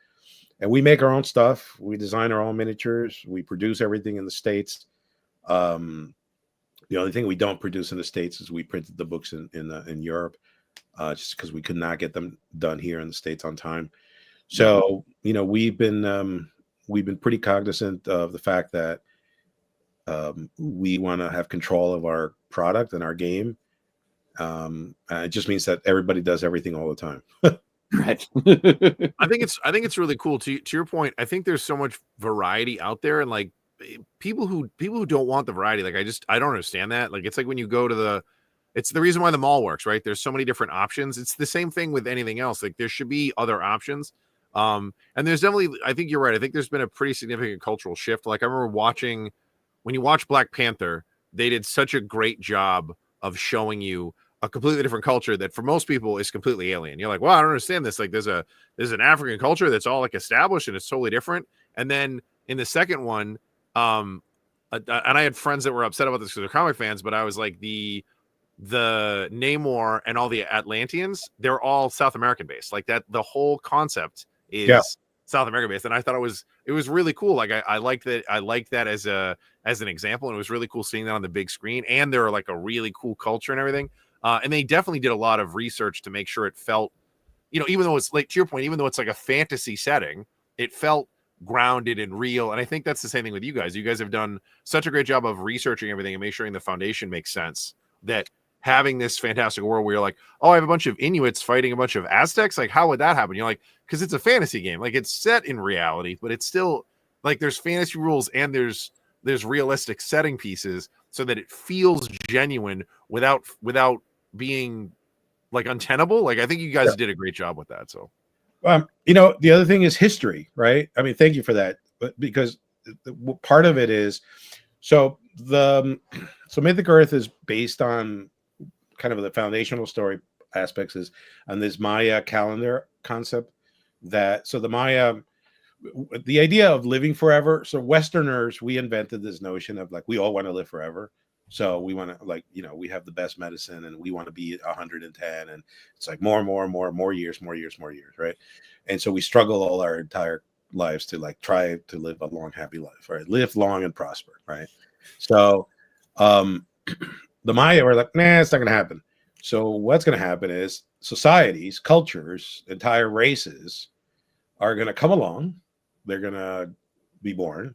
and we make our own stuff. We design our own miniatures. We produce everything in the States. The only thing we don't produce in the States is we printed the books in Europe, just because we could not get them done here in the States on time. So we've been pretty cognizant of the fact that we want to have control of our product and our game. It just means that everybody does everything all the time. Right. I think it's really cool. To your point, I think there's so much variety out there, and like people who don't want the variety, like I don't understand that. Like, it's like when you go to it's the reason why the mall works, right? There's so many different options. It's the same thing with anything else. Like, there should be other options. And there's definitely, I think you're right. I think there's been a pretty significant cultural shift. Like, I remember when you watch Black Panther, they did such a great job of showing you a completely different culture that for most people is completely alien. You're like, well, I don't understand this. Like, there's an African culture that's all like established and it's totally different. And then in the second one, and I had friends that were upset about this because they're comic fans, but I was like, the Namor and all the Atlanteans, they're all South American based. Like, that the whole concept is South American based, and I thought it was really cool. Like, I liked that. I liked that as an example, and it was really cool seeing that on the big screen. And they're like a really cool culture and everything. And they definitely did a lot of research to make sure it felt, even though it's like, to your point, even though it's like a fantasy setting, it felt grounded and real. And I think that's the same thing with you guys. You guys have done such a great job of researching everything and make sure the foundation makes sense, that having this fantastic world where you're like, oh, I have a bunch of Inuits fighting a bunch of Aztecs. Like, how would that happen? You're like, because it's a fantasy game. Like, it's set in reality, but it's still like there's fantasy rules and there's realistic setting pieces so that it feels genuine without being like untenable. Like, I think you guys did a great job with that. So, the other thing is history, right? I mean, thank you for that. But because part of it is, so Mythic Earth is based on kind of the foundational story aspects is on this Maya calendar concept. The Maya, the idea of living forever. So Westerners, we invented this notion of like, we all want to live forever. So we want to, like, we have the best medicine and we want to be 110, and it's like more years, right? And so we struggle all our entire lives to like try to live a long, happy life, right? Live long and prosper, right? So the Maya were like, nah, it's not going to happen. So what's going to happen is societies, cultures, entire races are going to come along. They're going to be born.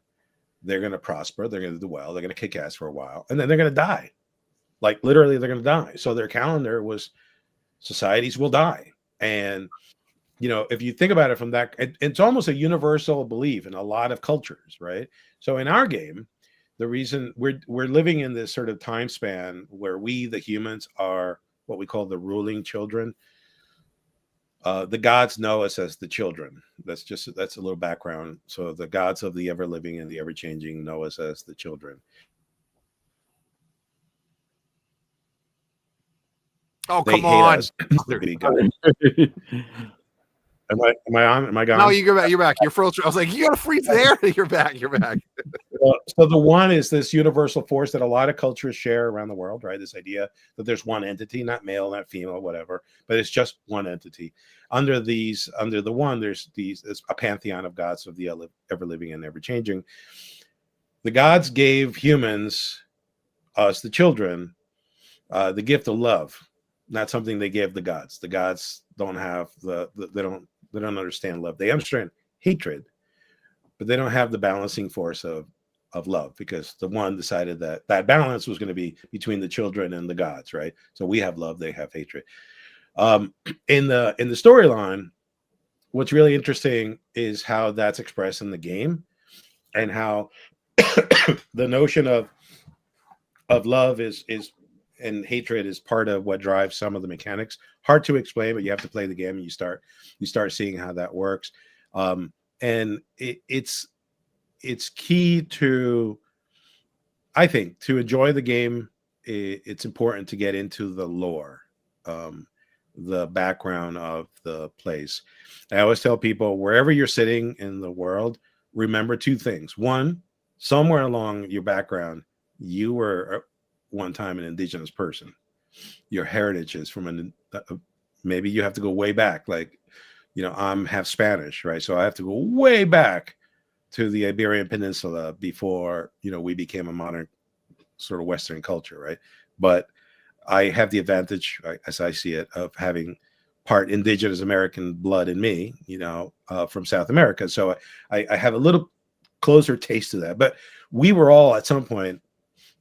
They're going to prosper. They're going to do well. They're going to kick ass for a while. And then they're going to die. Like, literally, they're going to die. So their calendar was societies will die. And, if you think about it from that, it's almost a universal belief in a lot of cultures, right? So in our game, the reason we're living in this sort of time span where we, the humans, are what we call the ruling children. The gods know us as the children. That's a little background. So the gods of the ever living and the ever changing know us as the children. Oh, come on. Am I on? Am I gone? No, you go back. You're back. You're frozen. I was like, you got to freeze there. You're back. You're back. So the one is this universal force that a lot of cultures share around the world, right? This idea that there's one entity, not male, not female, whatever, but it's just one entity. Under the one, there's a pantheon of gods of the ever living and ever changing. The gods gave humans, us, the children, the gift of love. Not something they gave the gods. The gods don't have they don't understand love. They understand hatred, but they don't have the balancing force of love, because the one decided that balance was going to be between the children and the gods, right? So we have love, they have hatred. In the storyline, what's really interesting is how that's expressed in the game, and how the notion of love is and hatred is part of what drives some of the mechanics. Hard to explain, but you have to play the game and you start seeing how that works. And it's key to, I think, to enjoy the game. It's important to get into the lore, the background of the place. I always tell people, wherever you're sitting in the world, remember two things. One, somewhere along your background, you were one time an indigenous person. Your heritage is from maybe you have to go way back. Like, I'm half Spanish, right? So I have to go way back to the Iberian Peninsula before, we became a modern sort of Western culture, right? But I have the advantage, as I see it, of having part indigenous American blood in me, from South America. So I have a little closer taste to that. But we were all at some point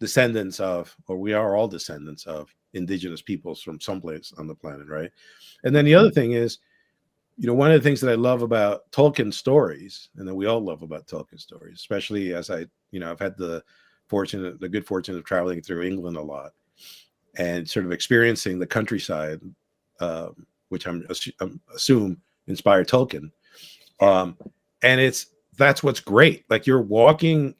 descendants of, or we are all descendants of, indigenous peoples from someplace on the planet, right? And then the other thing is, one of the things that I love about Tolkien stories, and that we all love about Tolkien stories, especially as I've had the good fortune of traveling through England a lot and sort of experiencing the countryside, which I'm assume inspired Tolkien. And that's what's great. Like, you're walking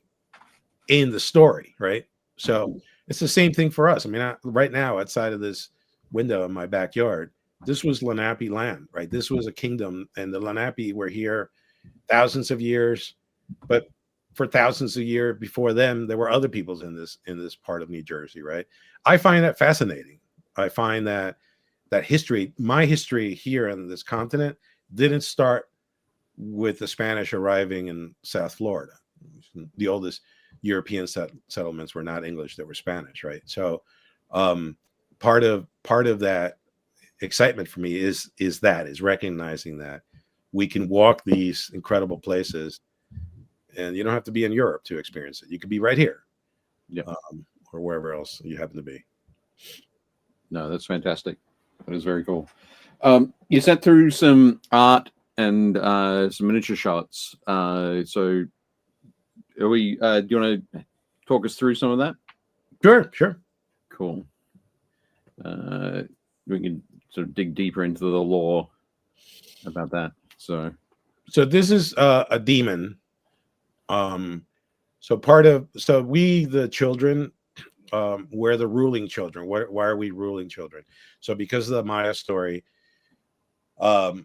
in the story, right? So it's the same thing for us. I mean, right now, outside of this window in my backyard, this was Lenape land, right? This was a kingdom, and the Lenape were here thousands of years, but for thousands of years before them, there were other peoples in this part of New Jersey, right? I find that fascinating. I find that history, my history here on this continent, didn't start with the Spanish arriving in South Florida. The oldest European settlements were not English; they were Spanish, right? So, part of that excitement for me is recognizing that we can walk these incredible places, and you don't have to be in Europe to experience it. You could be right here, or wherever else you happen to be. No, that's fantastic. That is very cool. You sent through some art and some miniature shots. So, are we? Do you want to talk us through some of that? Sure. Cool. We can sort of dig deeper into the lore about that. So this is a demon. So we, the children, we're the ruling children. Why are we ruling children? So because of the Maya story, the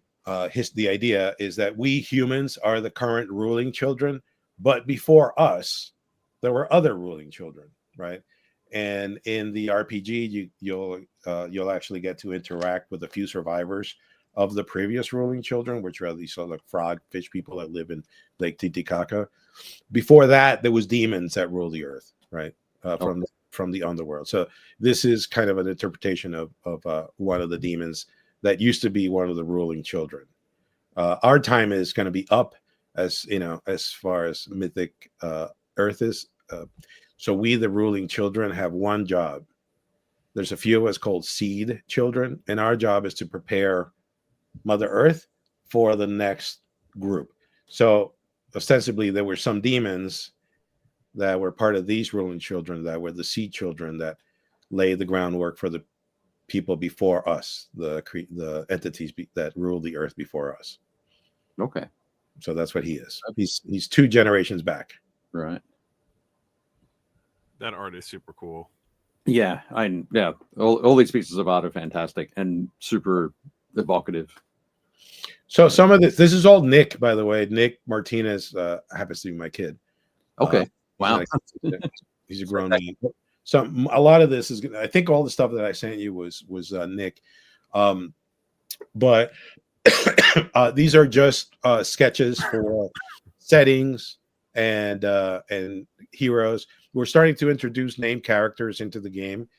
idea is that we humans are the current ruling children, but before us, there were other ruling children, right? And in the RPG, you'll actually get to interact with a few survivors of the previous ruling children, which are these sort of frog fish people that live in Lake Titicaca. Before that, there was demons that ruled the earth, right? From the underworld. So this is kind of an interpretation of one of the demons that used to be one of the ruling children. Our time is going to be up, as far as Mythic Earth is. So we, the ruling children, have one job. There's a few of us called seed children, and our job is to prepare Mother Earth for the next group. So ostensibly, there were some demons that were part of these ruling children that were the seed children that laid the groundwork for the people before us, the entities that ruled the earth before us. Okay. So that's what he is. He's 2 generations back. Right. That art is super cool. Yeah, all these pieces of art are fantastic and super evocative. So some of this is all Nick, by the way. Nick Martinez happens to be my kid. Okay. Wow. He's a grown man. So a lot of this is, I think all the stuff that I sent you was Nick. But these are just sketches for settings and heroes. We're starting to introduce named characters into the game,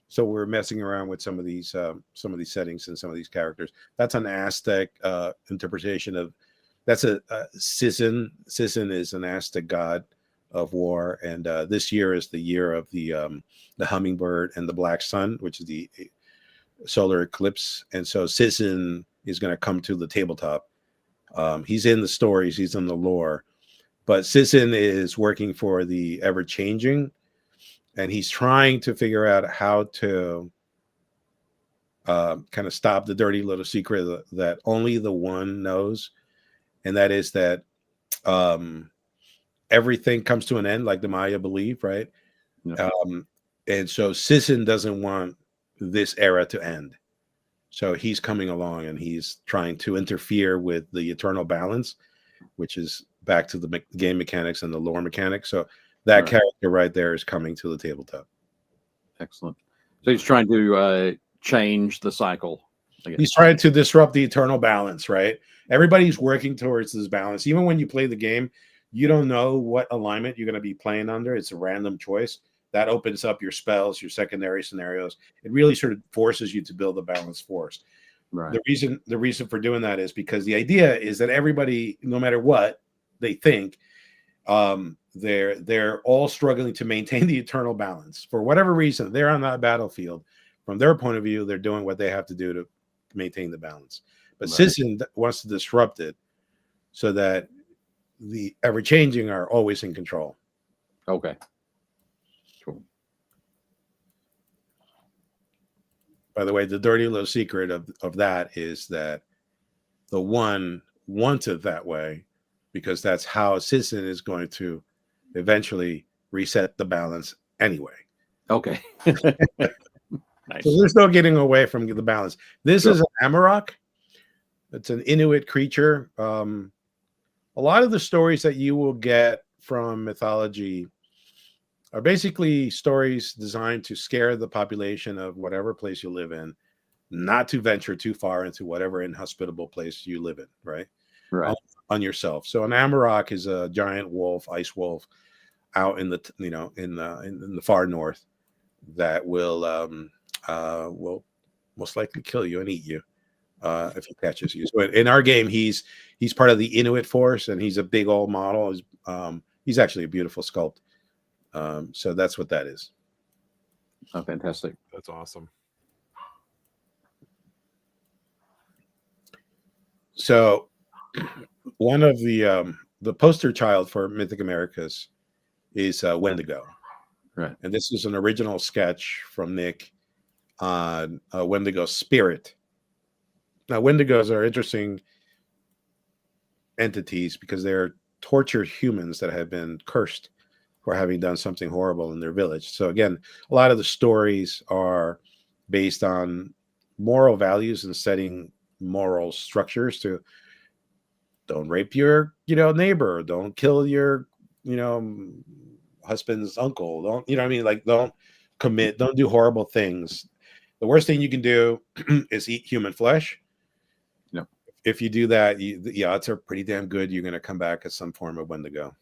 so we're messing around with some of these settings and some of these characters. That's an Aztec interpretation of. That's a Sisin. Sisin is an Aztec god of war, and this year is the year of the hummingbird and the black sun, which is the solar eclipse. And so Sisin is going to come to the tabletop. He's in the stories, he's in the lore, but Sisin is working for the ever changing, and he's trying to figure out how to kind of stop the dirty little secret that only the one knows, and that is that everything comes to an end, like the Maya believe, right? Yeah. And so Sisin doesn't want this era to end. So he's coming along and he's trying to interfere with the eternal balance, which is back to the game mechanics and the lore mechanics. So that character right there is coming to the tabletop. Excellent. So he's trying to change the cycle. He's trying to disrupt the eternal balance, right? Everybody's working towards this balance. Even when you play the game, you don't know what alignment you're going to be playing under. It's a random choice. That opens up your spells, your secondary scenarios. It really sort of forces you to build a balanced force. Right. The reason for doing that is because the idea is that everybody, no matter what they think, they're all struggling to maintain the eternal balance. For whatever reason, they're on that battlefield. From their point of view, they're doing what they have to do to maintain the balance. But Sisin wants to disrupt it so that the ever-changing are always in control. Okay. Cool. By the way, the dirty little secret of that is that the one wants it that way because that's how Sisin is going to eventually reset the balance anyway. Okay. Nice. So there's no getting away from the balance. This is an Amarok. It's an Inuit creature. A lot of the stories that you will get from mythology are basically stories designed to scare the population of whatever place you live in, not to venture too far into whatever inhospitable place you live in, right? Right. On yourself. So an Amarok is a giant wolf, ice wolf, out in the in the far north that will most likely kill you and eat you if he catches you. So in our game, he's part of the Inuit force, and he's a big old model. He's actually a beautiful sculpt. So that's what that is. Oh, fantastic. That's awesome. So one of the poster child for Mythic Americas is Wendigo. Right. And this is an original sketch from Nick on Wendigo spirit. Now, Wendigos are interesting entities because they're tortured humans that have been cursed for having done something horrible in their village. So again, a lot of the stories are based on moral values and setting moral structures to don't rape your, neighbor, don't kill your, husband's uncle, don't, like don't do horrible things. The worst thing you can do is eat human flesh. No. If you do that, the odds are pretty damn good you're going to come back as some form of Wendigo.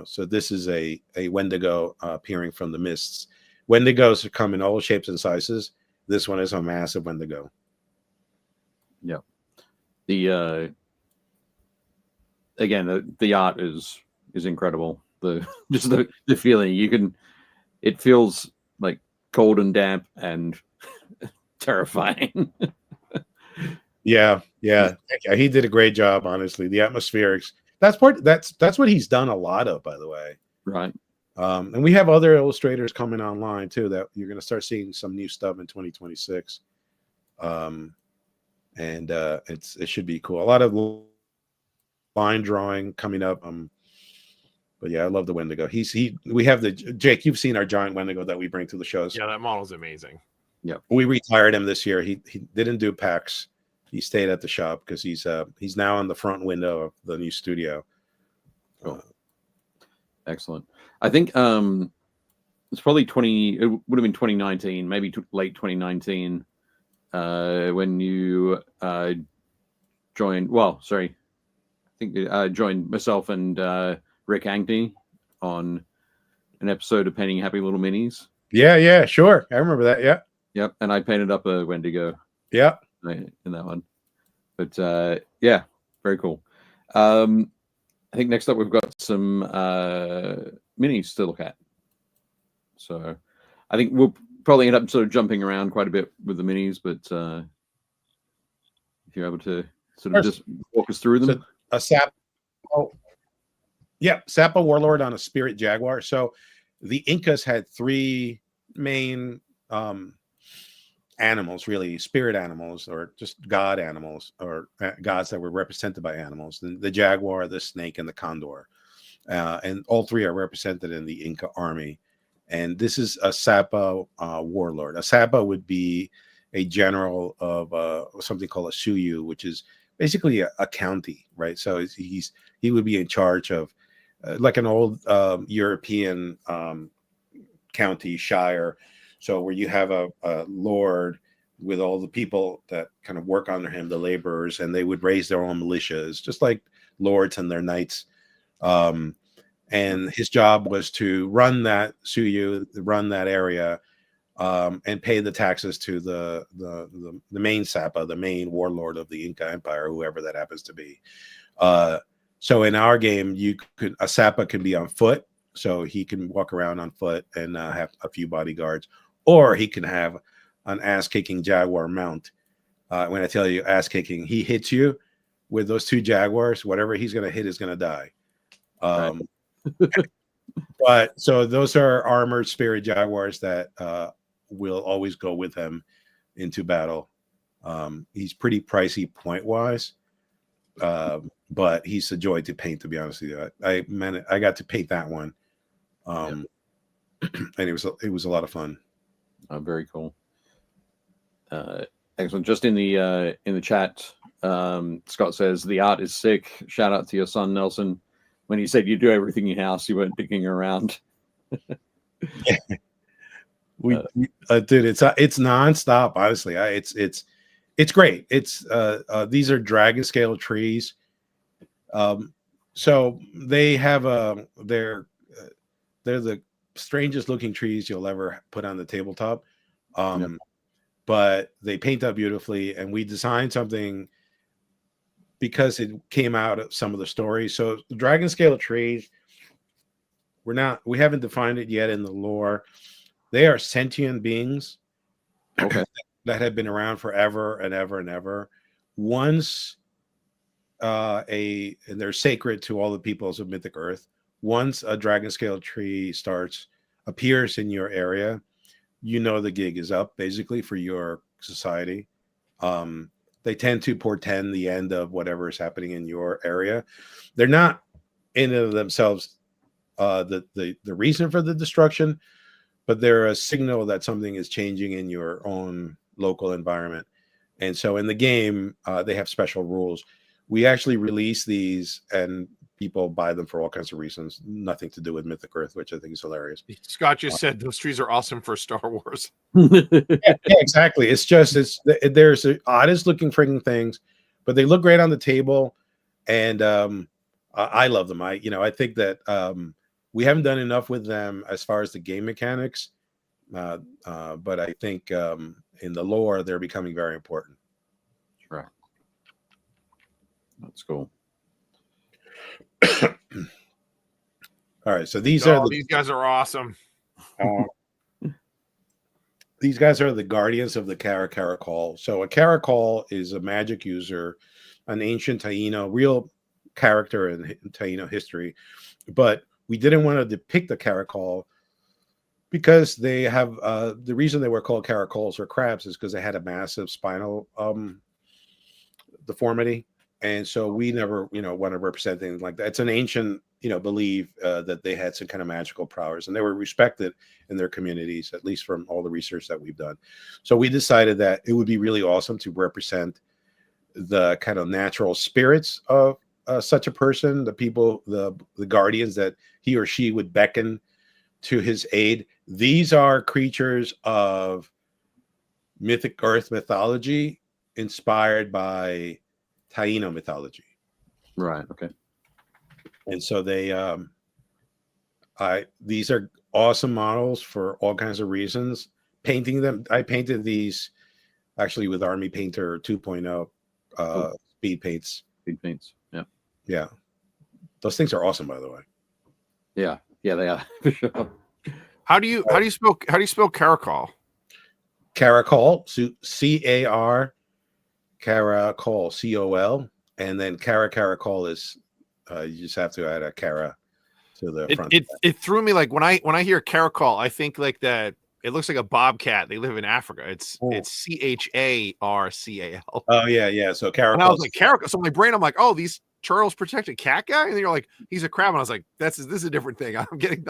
So this is a Wendigo appearing from the mists. Wendigos come in all shapes and sizes. This one is a massive Wendigo. Yeah. The again, the art is incredible. Just the feeling it feels like cold and damp and terrifying. Yeah. He did a great job, honestly. The atmospherics. That's what he's done a lot of, by the way. Right. And we have other illustrators coming online too that you're going to start seeing some new stuff in 2026. It should be cool. A lot of line drawing coming up. But yeah, I love the Wendigo. We have Jake, you've seen our giant Wendigo that we bring to the shows. Yeah, that model's amazing. Yeah. We retired him this year. He didn't do PAX. he stayed at the shop because he's now on the front window of the new studio. Cool. Excellent. I think it's probably it would have been 2019, maybe late 2019, when you joined. Well, sorry, I think joined myself and Rick Ankney on an episode of Painting Happy Little Minis. Yeah, sure. I remember that. Yeah. Yep, and I painted up a Wendigo. Yeah. In that one. But yeah, very cool. I think next up we've got some minis to look at. So I think we'll probably end up sort of jumping around quite a bit with the minis, but if you're able to sort of just walk us through them. So a Sapa Warlord on a Spirit Jaguar. So the Incas had three main animals, really spirit animals, or just god animals, or gods that were represented by animals: the jaguar, the snake, and the condor. And all three are represented in the Inca army. And this is a Sapa warlord. A Sapa would be a general of something called a suyu, which is basically a county, right? So he would be in charge of like an old European county shire. So where you have a lord with all the people that kind of work under him, the laborers, and they would raise their own militias, just like lords and their knights. And his job was to run that suyu, run that area, and pay the taxes to the main Sapa, the main warlord of the Inca Empire, whoever that happens to be. So in our game, a Sapa can be on foot, so he can walk around on foot and have a few bodyguards, or he can have an ass-kicking jaguar mount. When I tell you ass-kicking, he hits you with those two jaguars. Whatever he's going to hit is going to die. But so those are armored spirit jaguars that will always go with him into battle. He's pretty pricey point-wise, but he's a joy to paint, to be honest with you. I got to paint that one. And it was a lot of fun. Very cool. Excellent. Just in the chat, Scott says the art is sick. Shout out to your son Nelson. When he said you do everything in house, you weren't picking around. Yeah. Dude, it's nonstop. Honestly, it's great. These are dragon scale trees. So they have they're the strangest looking trees you'll ever put on the tabletop. But they paint up beautifully, and we designed something because it came out of some of the stories. So the dragon scale trees, we haven't defined it yet in the lore. They are sentient beings, okay, that have been around forever and ever and ever. Once and they're sacred to all the peoples of Mythic Earth. Once a dragon scale tree appears in your area, you know the gig is up, basically, for your society. They tend to portend the end of whatever is happening in your area. They're not in and of themselves the reason for the destruction, but they're a signal that something is changing in your own local environment. And so in the game, they have special rules. We actually release these, and people buy them for all kinds of reasons, nothing to do with Mythic Earth, which I think is hilarious. Scott just said those trees are awesome for Star Wars. Yeah, exactly. There's the oddest looking freaking things, but they look great on the table, and I love them. I think that we haven't done enough with them as far as the game mechanics, but I think in the lore they're becoming very important. Right. That's cool. All right, so these guys are awesome. These guys are the guardians of the Caracol. So a Caracol is a magic user, an ancient Taino, real character in Taino history. But we didn't want to depict the Caracol because they have the reason they were called Caracols or crabs is because they had a massive spinal deformity. And so we never, want to represent things like that. It's an ancient, belief that they had some kind of magical powers, and they were respected in their communities, at least from all the research that we've done. So we decided that it would be really awesome to represent the kind of natural spirits of such a person, the people, the guardians that he or she would beckon to his aid. These are creatures of Mythic Earth mythology inspired by Taino mythology. Right. Okay. And so these are awesome models for all kinds of reasons. Painting them, I painted these actually with Army Painter 2.0 speed paints. Speed paints. Yeah. Yeah. Those things are awesome, by the way. Yeah. Yeah, they are for sure. How do you spell Caracol? Caracol, C-A-R, Caracol, C-O-L, and then Caracol is you just have to add a cara to the front. It threw me, like when I hear Caracol, I think like that it looks like a bobcat. They live in Africa. It's C-H-A-R-C-A-L. Oh yeah. So Caracol. And I was like Caracol. So in my brain, I'm like, oh, these Charles protected cat guy, and then you're like, he's a crab, and I was like, this is a different thing. I'm picturing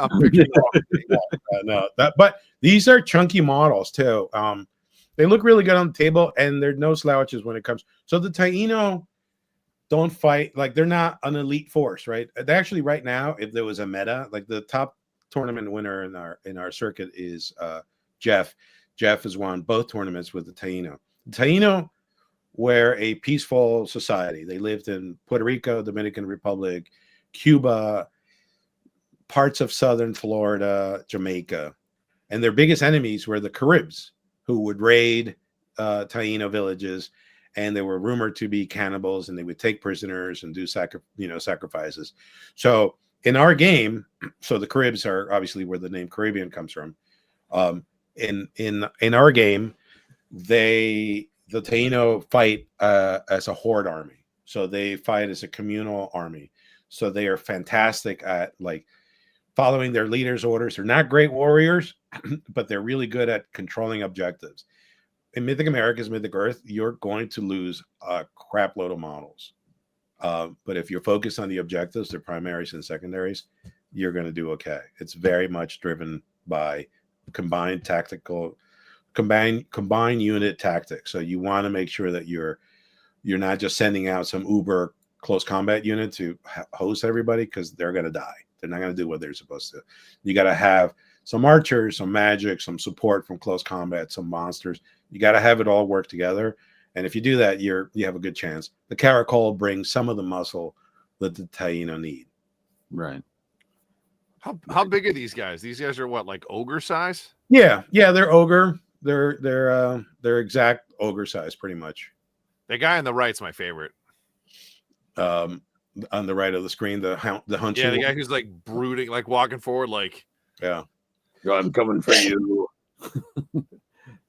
no, but these are chunky models too. They look really good on the table, and there's no slouches when it comes. So the Taino don't fight, like they're not an elite force, right? They actually, right now, if there was a meta, like the top tournament winner in our circuit is Jeff. Jeff has won both tournaments with the Taino. The Taino were a peaceful society. They lived in Puerto Rico, Dominican Republic, Cuba, parts of southern Florida, Jamaica. And their biggest enemies were the Caribs, who would raid Taino villages, and they were rumored to be cannibals, and they would take prisoners and do sacrifices. So in our game, so the Caribs are obviously where the name Caribbean comes from. In our game, the Taino fight as a horde army. So they fight as a communal army. So they are fantastic at like following their leaders' orders. They're not great warriors, but they're really good at controlling objectives. In Mythic Americas, Mythic Earth, you're going to lose a crap load of models. But if you're focused on the objectives, the primaries and secondaries, you're going to do okay. It's very much driven by combined unit tactics. So you want to make sure that you're not just sending out some uber close combat unit to host everybody, because they're going to die. They're not going to do what they're supposed to. You got to have some archers, some magic, some support from close combat, some monsters. You got to have it all work together. And if you do that, you have a good chance. The Caracol brings some of the muscle that the Taino need. Right. How big are these guys? These guys are what, like ogre size? Yeah, they're ogre. They're exact ogre size, pretty much. The guy on the right's my favorite. On the right of the screen, the hunching. Yeah, the guy who's like brooding, like walking forward, like, yeah, I'm coming for you.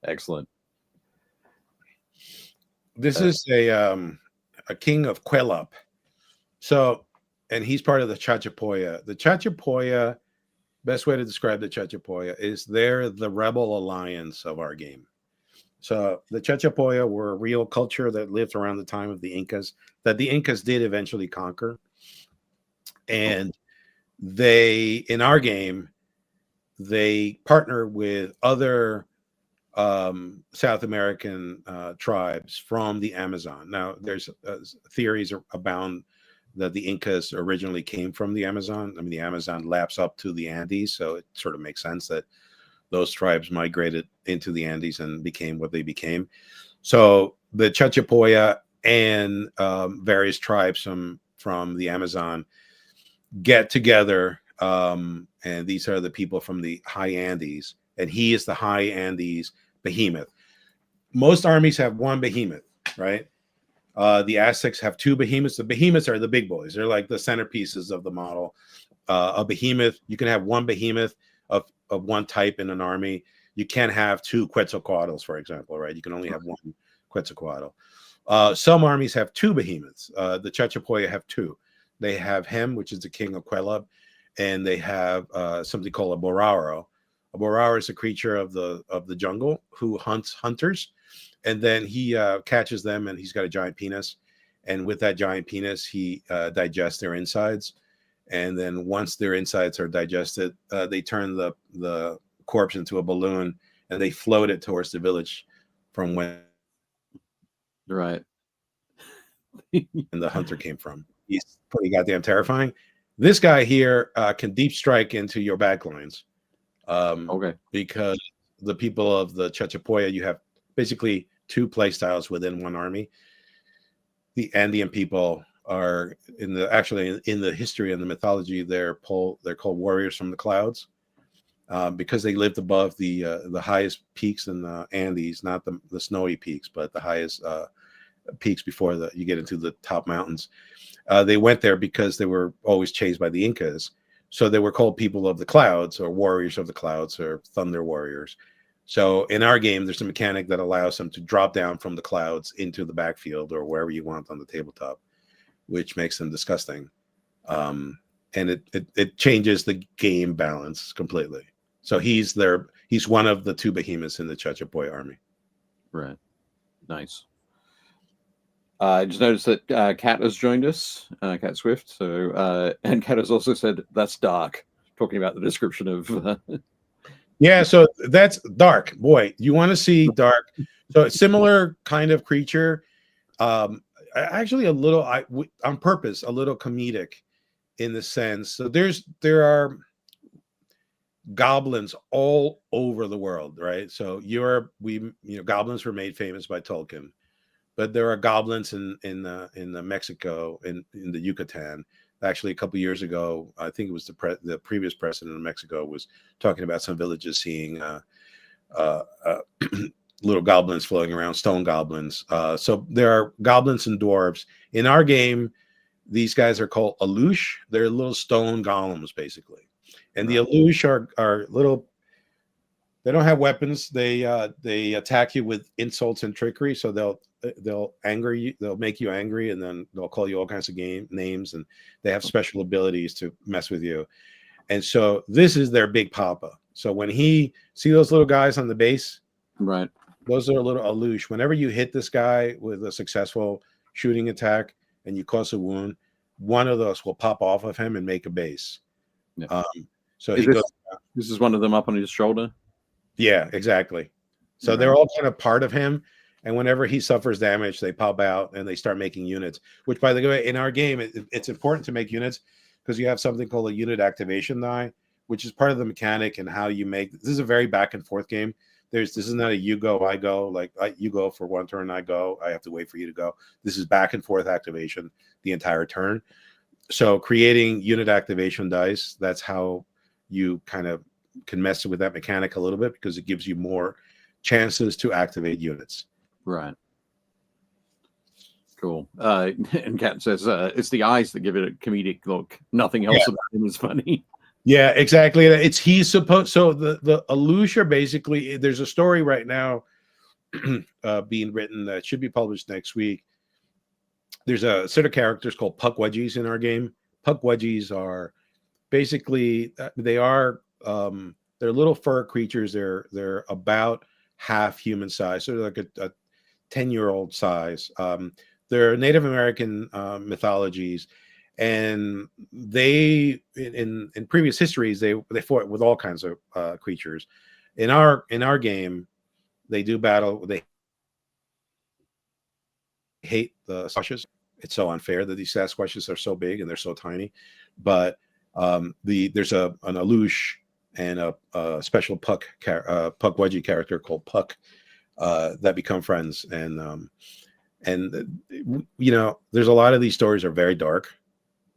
Excellent. This is a king of Quelup. So, and he's part of the Chachapoya. The Chachapoya, best way to describe the Chachapoya is they're the rebel alliance of our game. So the Chachapoya were a real culture that lived around the time of the Incas, that the Incas did eventually conquer. And they, in our game, they partner with other South American tribes from the Amazon. Now, there's theories abound that the Incas originally came from the Amazon. I mean, the Amazon laps up to the Andes, so it sort of makes sense that those tribes migrated into the Andes and became what they became. So the Chachapoya and various tribes from the Amazon get together, and these are the people from the High Andes, and he is the High Andes behemoth. Most armies have one behemoth, right? The Aztecs have two behemoths. The behemoths are the big boys. They're like the centerpieces of the model. A behemoth, you can have one behemoth of one type in an army. You can't have two Quetzalcoatls, for example, right? You can only have one Quetzalcoatl. Some armies have two behemoths. The Chachapoya have two. They have him, which is the king of Quelup, and they have something called a Boraro. A Boraro is a creature of the jungle who hunts hunters, and then he catches them, and he's got a giant penis. And with that giant penis, he digests their insides. And then once their insides are digested, they turn the corpse into a balloon, and they float it towards the village from when. Right. and the hunter came from. He's pretty goddamn terrifying. This guy here can deep strike into your backlines. Okay. Because the people of the Chachapoya, you have basically two play styles within one army. The Andean people are in the history and the mythology, they're called warriors from the clouds, because they lived above the highest peaks in the Andes, not the snowy peaks, but the highest peaks before you get into the top mountains. They went there because they were always chased by the Incas. So they were called people of the clouds, or warriors of the clouds, or thunder warriors. So in our game, there's a mechanic that allows them to drop down from the clouds into the backfield or wherever you want on the tabletop, which makes them disgusting. And it changes the game balance completely. So he's one of the two behemoths in the Chachapoya army. Right. Nice. I just noticed that Kat has joined us, Kat Swift. So, and Kat has also said that's dark, talking about the description of. Yeah, so that's dark. Boy, you want to see dark. So similar kind of creature. Actually, on purpose, a little comedic in the sense. So there are goblins all over the world, right? So goblins were made famous by Tolkien. But there are goblins in the Mexico, in the Yucatan. Actually, a couple of years ago, I think it was the previous president of Mexico was talking about some villages seeing little goblins floating around, stone goblins. So there are goblins and dwarves. In our game, these guys are called Alush. They're little stone golems, basically. And the Alush are little. They don't have weapons. They attack you with insults and trickery. So they'll anger you. They'll make you angry, and then they'll call you all kinds of names. And they have special abilities to mess with you. And so this is their big papa. So when see those little guys on the base, right? Those are a little Alush. Whenever you hit this guy with a successful shooting attack and you cause a wound, one of those will pop off of him and make a base. Yeah. So this is one of them up on his shoulder. Yeah, exactly. So they're all kind of part of him. And whenever he suffers damage, they pop out and they start making units, which, by the way, in our game, it's important to make units because you have something called a unit activation die, which is part of the mechanic and how you make. This is a very back and forth game. This is not a you go, I go, like you go for one turn, I go, I have to wait for you to go. This is back and forth activation the entire turn. So creating unit activation dice, that's how you kind of can mess with that mechanic a little bit because it gives you more chances to activate units. Right. Cool. And Kat says it's the eyes that give it a comedic look. Nothing else about him is funny. So the Alush are basically, there's a story right now being written that should be published next week. There's a set of characters called puck wedgies in our game. Puck wedgies are basically they're little fur creatures. They're about half human size, so they're like a 10-year-old size. They're Native American mythologies, and they in previous histories they fought with all kinds of creatures. In our game, they do battle. They hate the Sasquatches. It's so unfair that these Sasquatches are so big and they're so tiny, but there's an Alush and a special puck wedgie character called Puck that become friends, and there's a lot of these stories are very dark.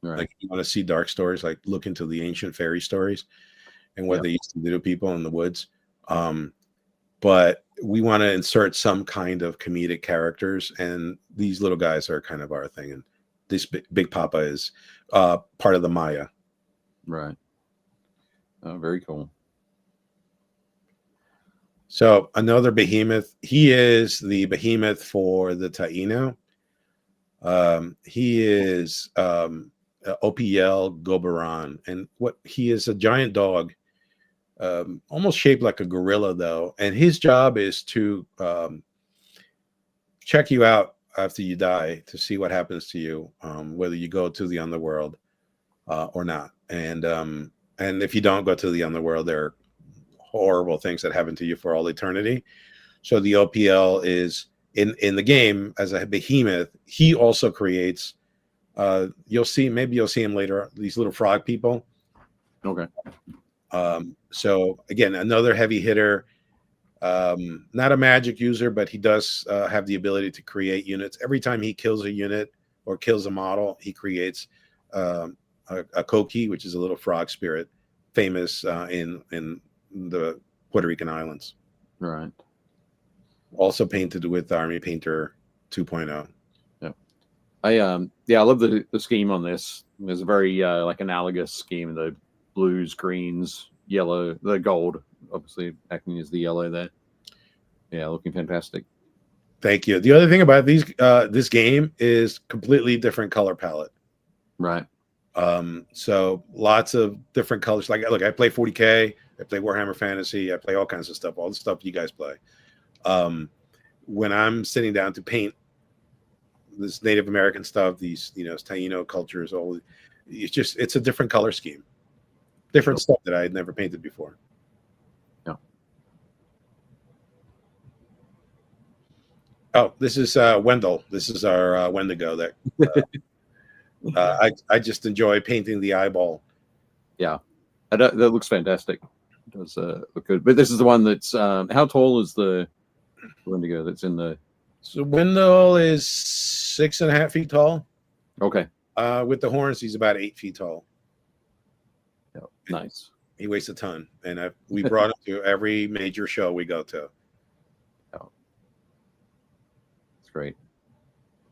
Right. Like you want to see dark stories, like look into the ancient fairy stories and what they used to do to people in the woods. But we want to insert some kind of comedic characters, and these little guys are kind of our thing. And this Big Papa is part of the Maya. Right. Oh, very cool. So another behemoth. He is the behemoth for the Taino. He is OPL Gobaran, and he is a giant dog. Almost shaped like a gorilla, though, and his job is to check you out after you die to see what happens to you, whether you go to the underworld or not. And if you don't go to the underworld, there are horrible things that happen to you for all eternity. So the OPL is in the game as a behemoth, he also creates. Maybe you'll see him later. These little frog people. Okay. So again, another heavy hitter. Not a magic user, but he does have the ability to create units. Every time he kills a unit or kills a model, he creates a Koki, which is a little frog spirit, famous in the Puerto Rican islands. Right. Also painted with Army Painter 2.0. Yeah. I love the scheme on this. There's a very like analogous scheme. The blues, greens, yellow, the gold, obviously acting as the yellow there. Yeah, looking fantastic. Thank you. The other thing about this game is completely different color palette. Right. So lots of different colors. Like, look, I play 40K, I play Warhammer Fantasy, I play all kinds of stuff, all the stuff you guys play. When I'm sitting down to paint this Native American stuff, these, Taino cultures, it's a different color scheme, different stuff that I had never painted before. Yeah. Oh, this is Wendell. This is our Wendigo that I just enjoy painting the eyeball. Yeah, that looks fantastic. It does look good. But this is the one that's how tall is the Wendigo that's in the? So Wendell is 6.5 feet tall. Okay. With the horns, he's about 8 feet tall. Yeah, nice. He weighs a ton, and we brought him to every major show we go to. Oh, that's great.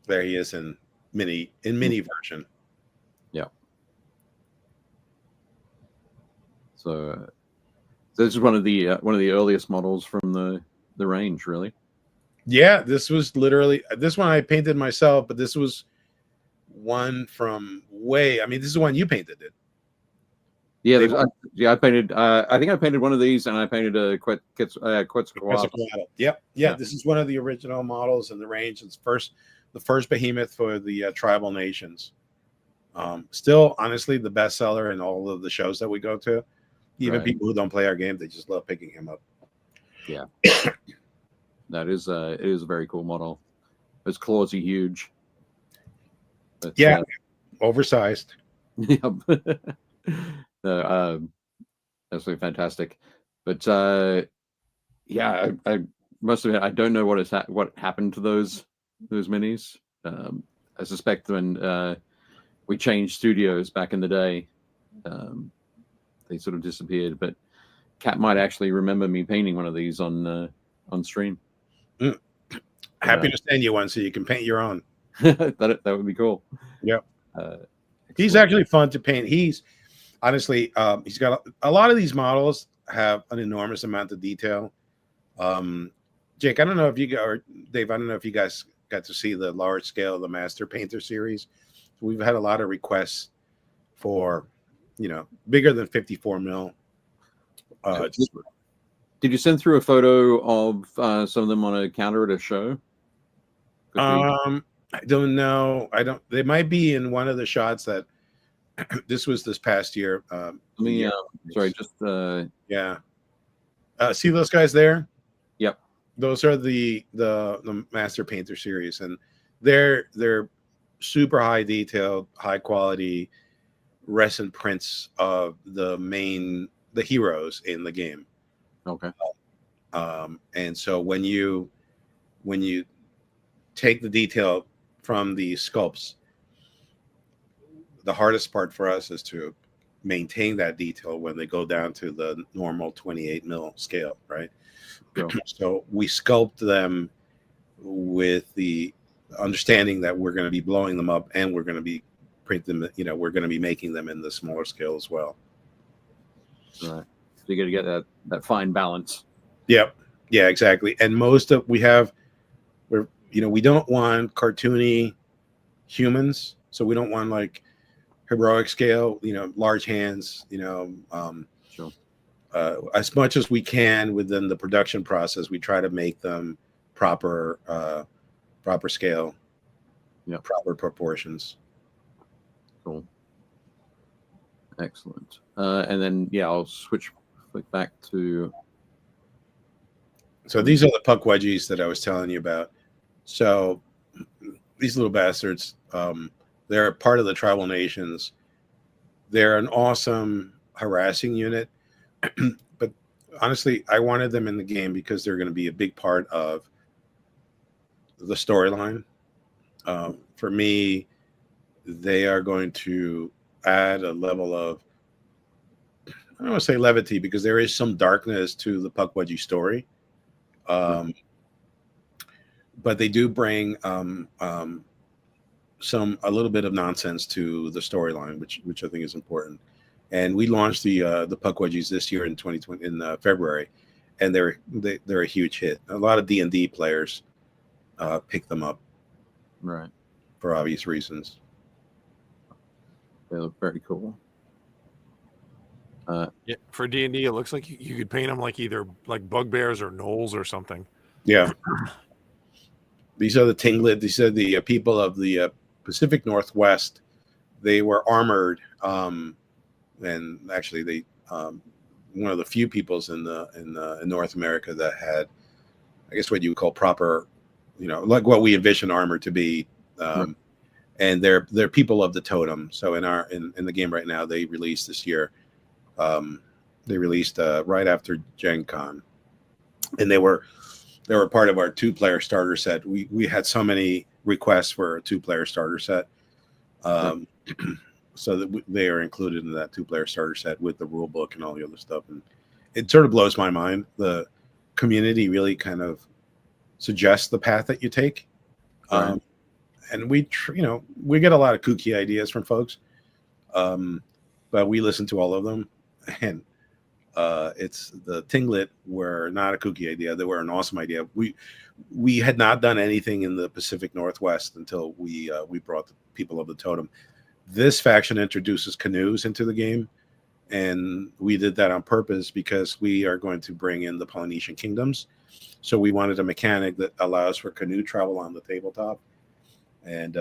There he is in mini version. Yeah. So this is one of the earliest models from the range, really. Yeah, this was literally this one I painted myself, but this was one from way. I mean, this is the one you painted, it. Yeah, I painted. I think I painted one of these, and I painted a Quetzalcoatl. Yep, yeah. This is one of the original models in the range. It's the first behemoth for the tribal nations. Still, honestly, the best seller in all of the shows that we go to. Even people who don't play our game, they just love picking him up. Yeah, it is a very cool model. His claws are huge. But, yeah, oversized. Yeah. Absolutely fantastic. But yeah, I must admit I don't know what happened to those minis. I suspect when we changed studios back in the day, they sort of disappeared. But Kat might actually remember me painting one of these on stream. Happy to send you one so you can paint your own. that would be cool. Yep. He's actually fun to paint. He's honestly, he's got a lot of these models have an enormous amount of detail. Jake, I don't know if you or Dave, I don't know if you guys got to see the large scale, the Master Painter series. We've had a lot of requests for, bigger than 54 mil. Did you send through a photo of some of them on a counter at a show? I don't know. They might be in one of the shots that this was this past year. Sorry, just yeah. See those guys there? Yep. Those are the Master Painter series, and they're super high detailed, high quality resin prints of the heroes in the game. Okay. And so when you take the detail from the sculpts, the hardest part for us is to maintain that detail when they go down to the normal 28 mil scale, right? Sure. So we sculpt them with the understanding that we're going to be blowing them up and we're going to be printing them, we're going to be making them in the smaller scale as well. Right. So you got to get that fine balance. Yep. Yeah, exactly. And we don't want cartoony humans. So we don't want like heroic scale, large hands, Sure. As much as we can within the production process, we try to make them proper scale, proper proportions. Cool. Excellent. And then, I'll flick back to. So these are the puck wedgies that I was telling you about. So these little bastards, they're part of the tribal nations. They're an awesome harassing unit. But honestly, I wanted them in the game because they're going to be a big part of the storyline. For me, they are going to add a level of, I don't want to say levity, because there is some darkness to the Pukwudgie story. But they do bring a little bit of nonsense to the storyline, which I think is important. And we launched the Pukwudgies this year in 2020 in February, and they're a huge hit. A lot of D&D players pick them up, Right. for obvious reasons. They look very cool. Yeah, for D&D, it looks like you could paint them like either like bugbears or gnolls or something. Yeah. These are the Tinglet. These are the people of the Pacific Northwest. They were armored, and actually, they one of the few peoples in North America that had, I guess, what you would call proper, like what we envision armor to be. And they're people of the totem. So in the game right now, they released this year. They released right after Gen Con, and they were part of our 2-player starter set. We had so many requests for a 2-player starter set, so that they are included in that 2-player starter set with the rule book and all the other stuff. And it sort of blows my mind. The community really kind of suggests the path that you take. Right. And we get a lot of kooky ideas from folks, but we listen to all of them. And it's the Tinglet were not a kooky idea; they were an awesome idea. We had not done anything in the Pacific Northwest until we brought the people of the totem. This faction introduces canoes into the game, and we did that on purpose because we are going to bring in the Polynesian kingdoms. So we wanted a mechanic that allows for canoe travel on the tabletop. And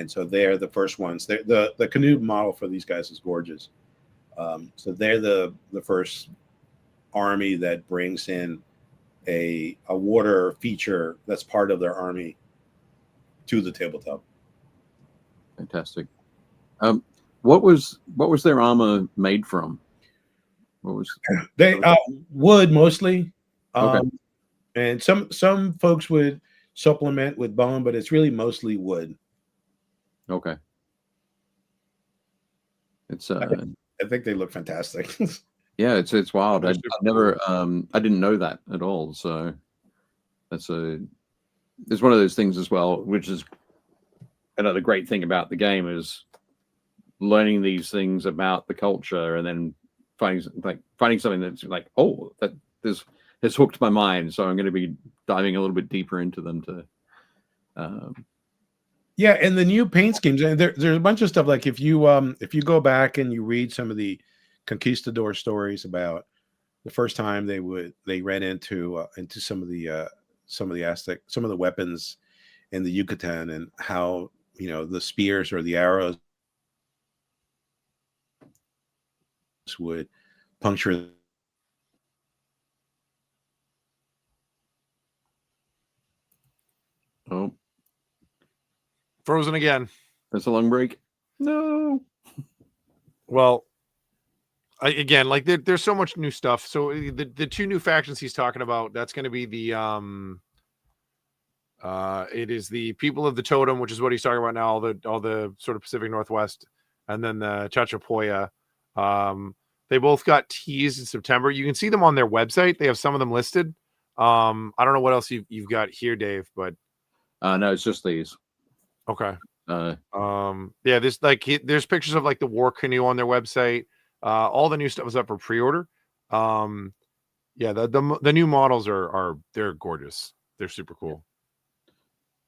so they're the first ones. The canoe model for these guys is gorgeous. So they're the first army that brings in a water feature that's part of their army to the tabletop. Fantastic. What was their armor made from? What was They wood mostly. Okay. And some folks would supplement with bone, but it's really mostly wood. Okay. It's I think they look fantastic. yeah, it's wild. I never I didn't know that at all. So it's one of those things as well, which is another great thing about the game is learning these things about the culture and then finding something that's like, oh, that has hooked my mind. So I'm going to be diving a little bit deeper into them to. Yeah, and the new paint schemes, and there's a bunch of stuff. Like if you go back and you read some of the conquistador stories about the first time they ran into some of the Aztec, some of the weapons in the Yucatan, and how the spears or the arrows would puncture. Oh, Frozen again. that's a long break. No. Well, there's so much new stuff. So the 2 new factions he's talking about, that's going to be the it is the people of the totem, which is what he's talking about now, all the sort of Pacific Northwest, and then the Chachapoya. They both got teased in September. You can see them on their website. They have some of them listed. I don't know what else you've got here, Dave, but No, it's just these. okay. Yeah, There's pictures of like the war canoe on their website. All the new stuff is up for pre-order. Yeah, the new models they're gorgeous. They're super cool.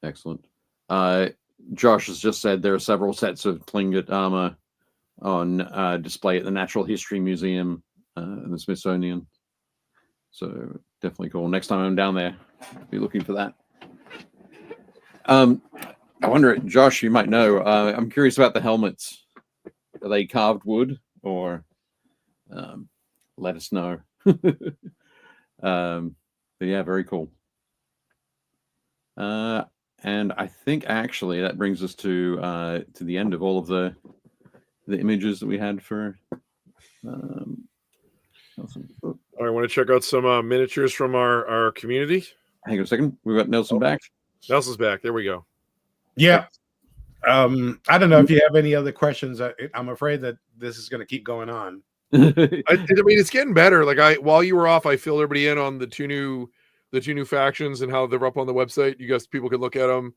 Excellent. Josh has just said there are several sets of Tlingit armor on display at the Natural History Museum in the Smithsonian. So definitely cool. Next time I'm down there, I'll be looking for that. I wonder, Josh, you might know. I'm curious about the helmets. Are they carved wood, or let us know? But yeah, very cool. And I think actually that brings us to the end of all of the images that we had for. Nelson. Oh, All right, want to check out some miniatures from our community? hang on a second. We've got Nelson back. Nelson's back. There we go. Yeah. I don't know if you have any other questions. I'm afraid that this is going to keep going on. I mean, it's getting better. Like while you were off, I filled everybody in on the two new factions and how they're up on the website. You guys, people can look at them,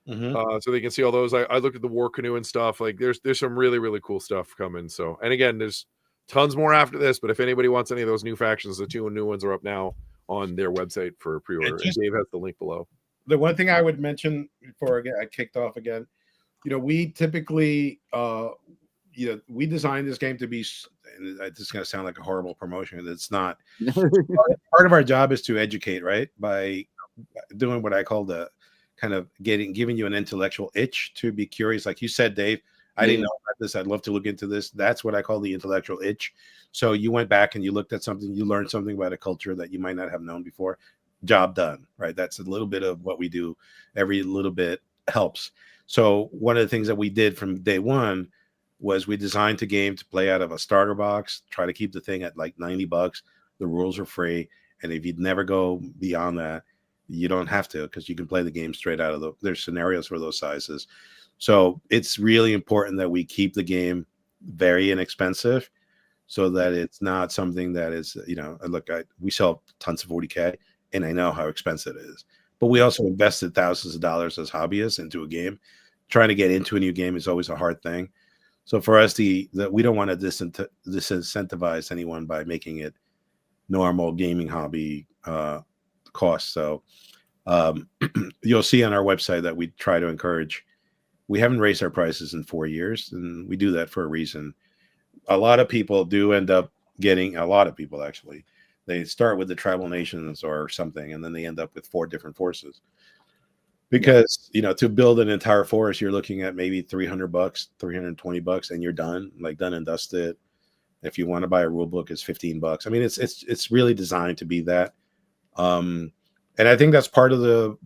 so they can see all those. I looked at the war canoe and stuff. Like there's some really really cool stuff coming. So, and again, there's tons more after this. But if anybody wants any of those new factions, the two new ones are up now on their website for pre-order. And Dave has the link below. The one thing I would mention before I kicked off again, we typically, we designed this game to be. This is going to sound like a horrible promotion. It's not. Part of our job is to educate, right? By doing what I call the kind of giving you an intellectual itch to be curious. Like you said, Dave, I didn't know about this. I'd love to look into this. That's what I call the intellectual itch. So you went back and you looked at something, you learned something about a culture that you might not have known before. Job done, right? That's a little bit of what we do. Every little bit helps. So one of the things that we did from day one was we designed the game to play out of a starter box, try to keep the thing at like $90. The rules are free. And if you'd never go beyond that, you don't have to, because you can play the game straight out of there's scenarios for those sizes. So it's really important that we keep the game very inexpensive so that it's not something that is, look, we sell tons of 40K and I know how expensive it is, but we also invested thousands of dollars as hobbyists into a game. Trying to get into a new game is always a hard thing. So for us, we don't want to disincentivize anyone by making it normal gaming hobby costs. So you'll see on our website that we try to encourage. We haven't raised our prices in 4 years, and we do that for a reason. A lot of people do end up getting, a lot of people actually, they start with the tribal nations or something, and then they end up with 4 different forces. Because, to build an entire forest, you're looking at maybe $300, $320, and you're done, like done and dusted. If you want to buy a rule book, it's $15. I mean, it's really designed to be that. And I think that's part of the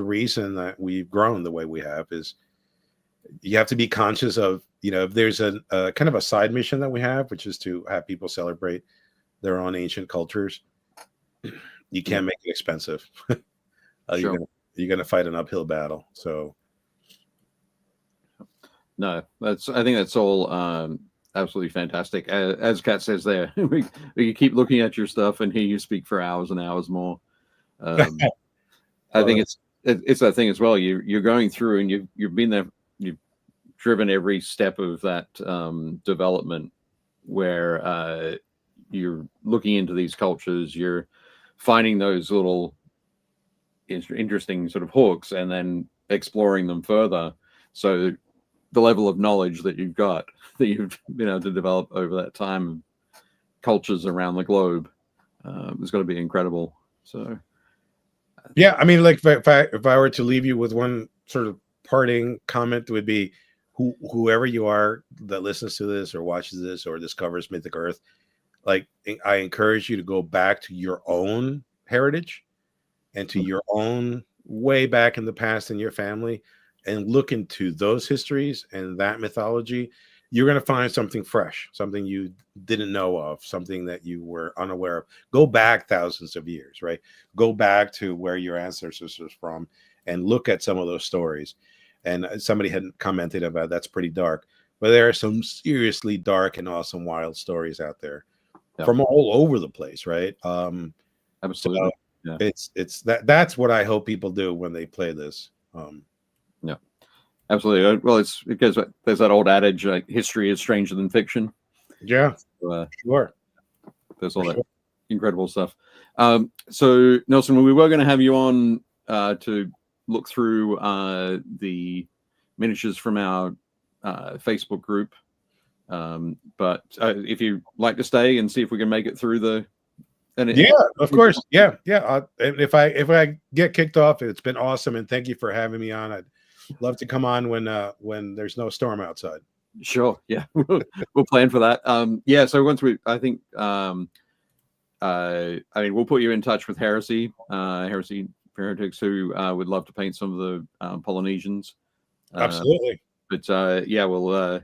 reason that we've grown the way we have is you have to be conscious of, if there's a kind of a side mission that we have, which is to have people celebrate their own ancient cultures. You can't make it expensive. Sure. You're going to fight an uphill battle. So. No, I think that's all absolutely fantastic. As Kat says there, we can keep looking at your stuff and hear you speak for hours and hours more. I think it's that thing as well. You're going through and you've been there, you've driven every step of that development where you're looking into these cultures, you're finding those little interesting sort of hooks and then exploring them further. So the level of knowledge that you've got, that you've been able to develop over that time, cultures around the globe, has got to be incredible. So, yeah, I mean, like if I were to leave you with one sort of parting comment, it would be whoever you are that listens to this or watches this or discovers Mythic Earth, like I encourage you to go back to your own heritage and to your own way back in the past in your family and look into those histories and that mythology. You're going to find something fresh, something you didn't know of, something that you were unaware of. Go back thousands of years, right? Go back to where your ancestors was from and look at some of those stories. And somebody had commented about that's pretty dark, but there are some seriously dark and awesome wild stories out there from all over the place, right? Absolutely. So it's that's what I hope people do when they play this. Yeah, absolutely. Well, it's because there's that old adage, like history is stranger than fiction. Yeah, so, sure. There's all that incredible stuff. So Nelson, we were going to have you on to look through the miniatures from our Facebook group, but if you'd like to stay and see if we can make it through the. Yeah, of course. Yeah. If I get kicked off, it's been awesome, and thank you for having me on. I'd love to come on when there's no storm outside. Sure. Yeah, we'll plan for that. Yeah. So once I think, I mean, we'll put you in touch with Heresy for for heretics who would love to paint some of the Polynesians. Absolutely. But yeah, we'll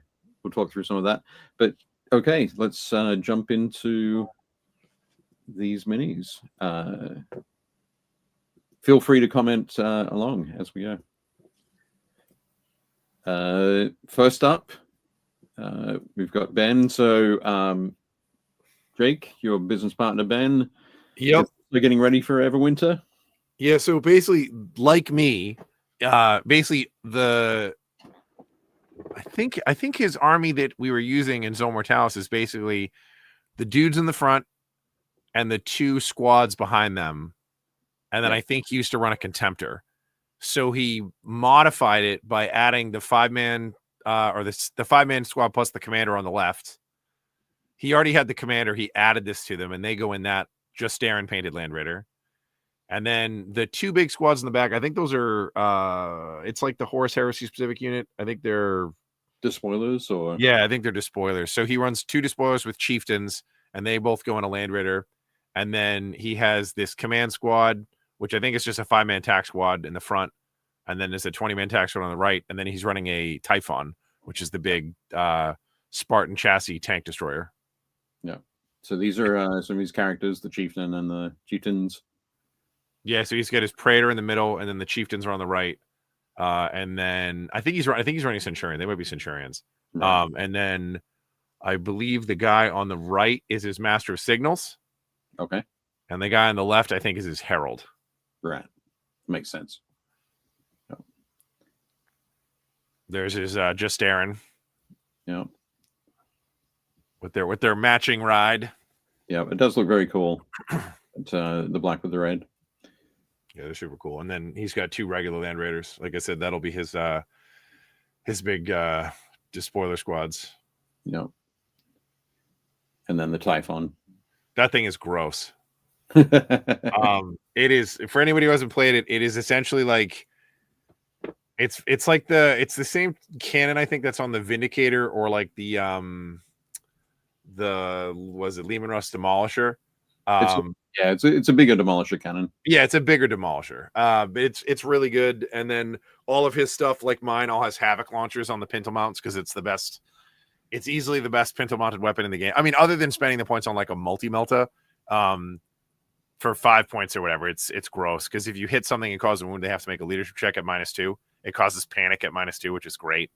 talk through some of that. But okay, let's jump into these minis. Feel free to comment along as we go. First up, we've got Ben. So, Jake, your business partner, Ben. Yep. We're getting ready for Everwinter. Yeah. So basically, like me, basically I think his army that we were using in Zone Mortalis is basically the dudes in the front and the 2 squads behind them. And then I think he used to run a Contemptor. So he modified it by adding the 5-man or the 5-man squad plus the commander on the left. He already had the commander. He added this to them, and they go in that just Darren painted Land Raider. And then the 2 big squads in the back, I think those are it's like the Horus Heresy specific unit. I think they're Despoilers, or yeah, I think they're despoilers. So he runs 2 despoilers with chieftains, and they both go in a Land Raider. And then he has this command squad, which I think is just a 5-man tack squad in the front, and then there's a 20-man tack squad on the right. And then he's running a Typhon, which is the big Spartan chassis tank destroyer. Yeah. So these are some of these characters: the chieftain and the chieftains. Yeah, so he's got his Praetor in the middle, and then the chieftains are on the right. And then I think he's running Centurion. They might be Centurions. Right. And then I believe the guy on the right is his Master of Signals. Okay. And the guy on the left, I think, is his Herald. Right. Makes sense. Yep. There's his just Aaron. Yeah. With their matching ride. Yeah, it does look very cool. It's, the black with the red. Yeah, they're super cool. And then he's got 2 regular Land Raiders. Like I said, that'll be his big despoiler squads. Yep. And then the Typhon. That thing is gross. It is, for anybody who hasn't played it, it is essentially like it's the same cannon, I think, that's on the Vindicator, or like the was it Lehman Russ Demolisher. It's a bigger Demolisher cannon. Yeah, it's a bigger Demolisher. But it's really good. And then all of his stuff, like mine, all has Havoc launchers on the pintle mounts because it's the best. It's easily the best pintle mounted weapon in the game. I mean, other than spending the points on like a multi-melta for 5 points or whatever, it's gross. Because if you hit something and cause a wound, they have to make a leadership check at -2. It causes panic at -2, which is great.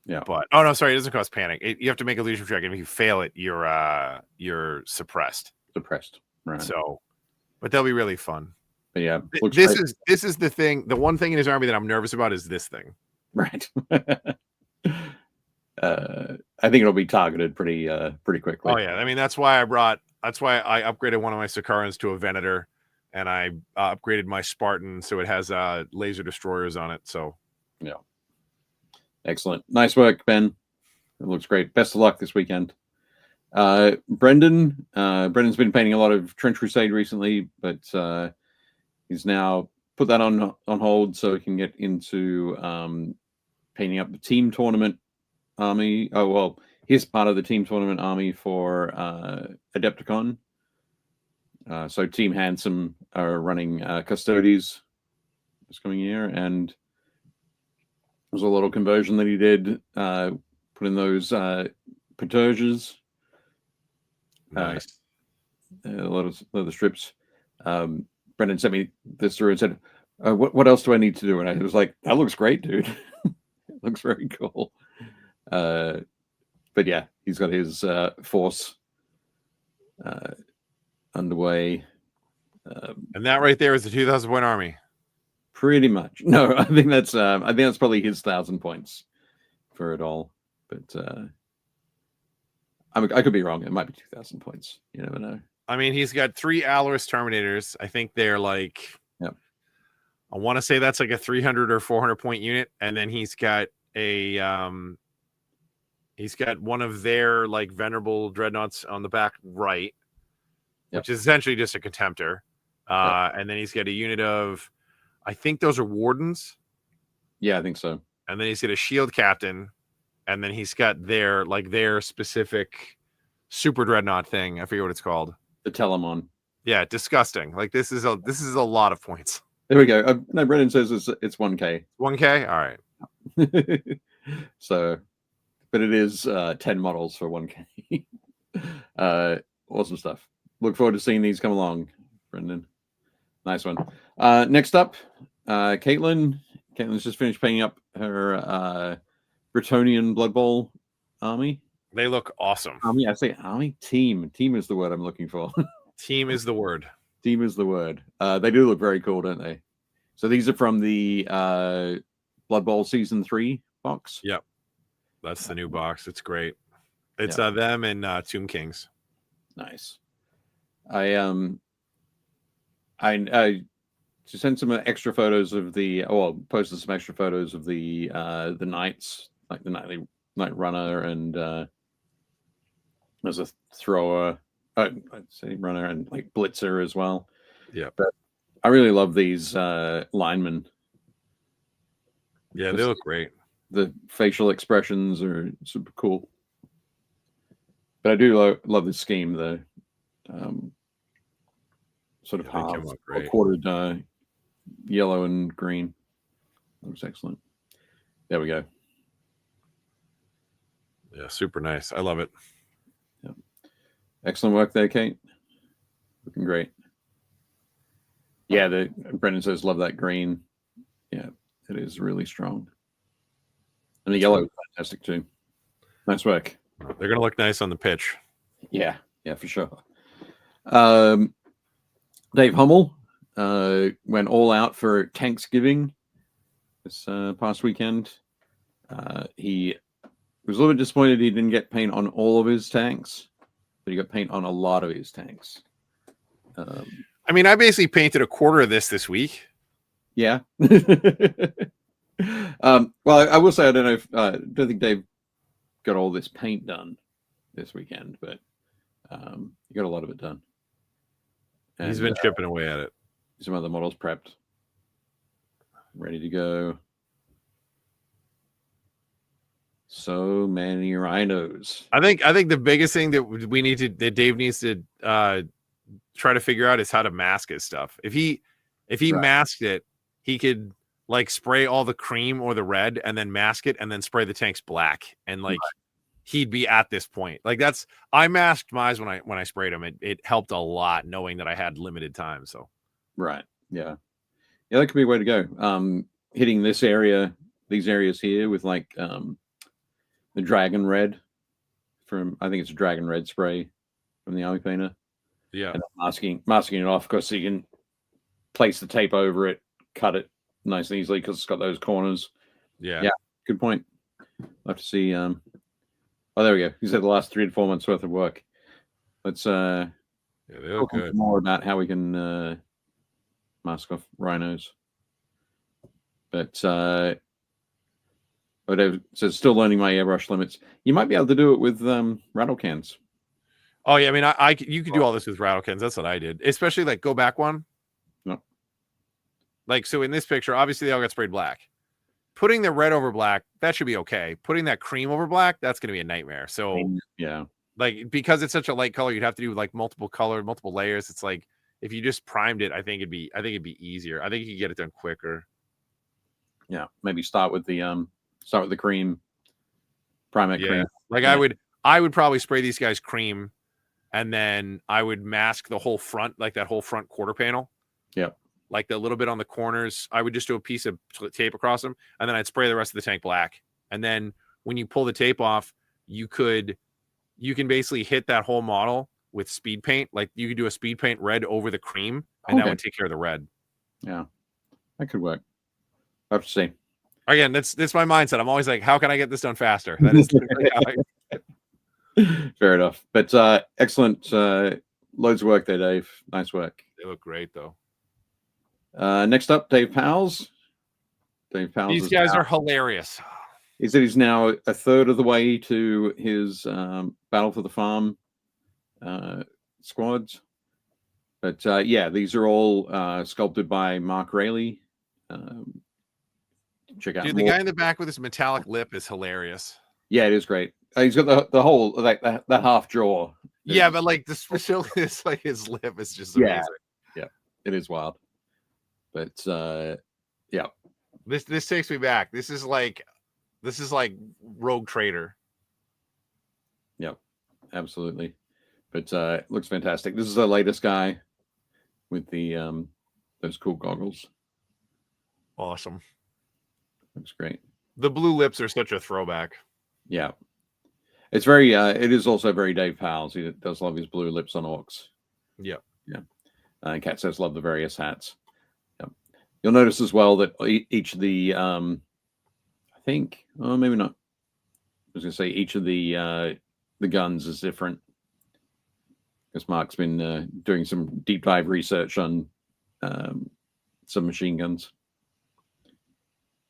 Yeah. But oh no, sorry, it doesn't cause panic. You have to make a leadership check, and if you fail it, you're suppressed. Suppressed. Right. So, but they'll be really fun. But yeah, this is the thing. The one thing in his army that I'm nervous about is this thing. Right. I think it'll be targeted pretty quickly. Oh yeah, I mean that's why I upgraded one of my Sakarans to a Venator, and I upgraded my Spartan so it has laser destroyers on it. So yeah, excellent, nice work, Ben. It looks great. Best of luck this weekend. Brendan's been painting a lot of Trench Crusade recently, but he's now put that on hold so he can get into painting up the team tournament army. Oh well, he's part of the team tournament army for Adepticon. So Team Handsome are running Custodes this coming year, and there's a little conversion that he did. Put in those Paterges. nice. A lot of the strips. Brendan sent me this through and said, what else do I need to do? And I was like, that looks great, dude. It looks very cool. But yeah, he's got his force underway. And that right there is the 2,000 point army. Pretty much. No, I think that's probably his 1,000 points for it all. But I could be wrong. It might be 2,000 points. You never know. I mean, he's got 3 Alorus Terminators. I think they're like, yep. I want to say that's like a 300 or 400 point unit, and then he's got one of their like venerable dreadnoughts on the back right, yep. which is essentially just a Contemptor. Yep. And then he's got a unit of, I think those are Wardens. Yeah, I think so. And then he's got a Shield Captain, and then he's got their specific super dreadnought thing. I forget what it's called. The Telemon. Yeah, disgusting. Like this is a lot of points. There we go. No, Brendan says it's 1K. 1K. All right. So, but it is 10 models for 1K. Awesome stuff. Look forward to seeing these come along, Brendan. Nice one. Next up, Caitlin. Caitlin's just finished painting up her Bretonian Blood Bowl army. They look awesome. Army, I say army? Team. Team is the word I'm looking for. Team is the word. Team is the word. They do look very cool, don't they? So these are from the Blood Bowl Season 3 box. Yep. That's the new box. It's great. It's them and Tomb Kings. Nice. I to send some extra photos of the posted some extra photos of the knights, like the night runner, and there's a thrower, I'd say runner, and like blitzer as well. Yeah, but I really love these linemen. Yeah, they look great. The facial expressions are super cool. But I do love the scheme, the sort of half or quartered yellow and green. That was excellent. There we go. Yeah, super nice. I love it. Yeah. Excellent work there, Kate. Looking great. Yeah, Brendan says love that green. Yeah, it is really strong. And the yellow is fantastic too. Nice work. They're gonna look nice on the pitch. Yeah, for sure. Dave Hummel went all out for Tanksgiving this past weekend. He was a little bit disappointed he didn't get paint on all of his tanks, but he got paint on a lot of his tanks. I mean, I basically painted a quarter of this week. Yeah. Well, I will say I don't know if don't think Dave got all this paint done this weekend, but he got a lot of it done. And, he's been chipping away at it. Some other models prepped, ready to go. So many rhinos. I think the biggest thing that Dave needs to try to figure out is how to mask his stuff. If he masked it, he could like spray all the cream or the red and then mask it and then spray the tanks black, and like he'd be at this point. Like I masked mine when I sprayed them. It helped a lot knowing that I had limited time. So right, yeah, that could be a way to go. Hitting these areas here with like the dragon red from, I think it's a dragon red spray from the army painter. Yeah, and masking it off, of course, so you can place the tape over it, cut it nice and easily because it's got those corners. Yeah, good point. I'll have to see. Oh, there we go. You said the last 3 to 4 months worth of work. Let's they look good. More about how we can mask off rhinos. But Dave says still learning my airbrush limits. You might be able to do it with rattle cans. Oh yeah, I mean, you could do all this with rattle cans. That's what I did, especially like go back one. No. Like, so in this picture, obviously they all got sprayed black. Putting the red over black, that should be okay. Putting that cream over black, that's going to be a nightmare. So yeah, like because it's such a light color, you'd have to do like multiple layers. It's like if you just primed it, I think it'd be easier. I think you could get it done quicker. Yeah, maybe start with the cream, prime it cream. Like I would probably spray these guys cream, and then I would mask the whole front, like that whole front quarter panel. Yeah. Like the little bit on the corners, I would just do a piece of tape across them, and then I'd spray the rest of the tank black. And then when you pull the tape off, you can basically hit that whole model with speed paint. Like you could do a speed paint red over the cream, and that would take care of the red. Yeah, that could work. I have to see. Again, that's my mindset. I'm always like, how can I get this done faster? That is fair enough. But excellent, loads of work there, Dave. Nice work. They look great though. Next up, Dave Powell's. These guys are hilarious. He said he's now a third of the way to his Battle for the Farm squads. But yeah, these are all sculpted by Mark Rayleigh. Check out. Dude, the guy in the back with his metallic lip is hilarious. Yeah, it is great. He's got the whole that half jaw. Yeah, but like the facility is like his lip is just Yeah. amazing. Yeah, it is wild. But yeah. This takes me back. This is like Rogue Trader. Yep, absolutely. But it looks fantastic. This is the latest guy with the those cool goggles. Awesome. Looks great. The blue lips are such a throwback. Yeah. It's very it is also very Dave Powell's. He does love his blue lips on orcs. Yep. Yeah. And Cat says love the various hats. Yep. You'll notice as well that each of the I think, oh maybe not. I was gonna say each of the guns is different. Because Mark's been doing some deep dive research on some machine guns.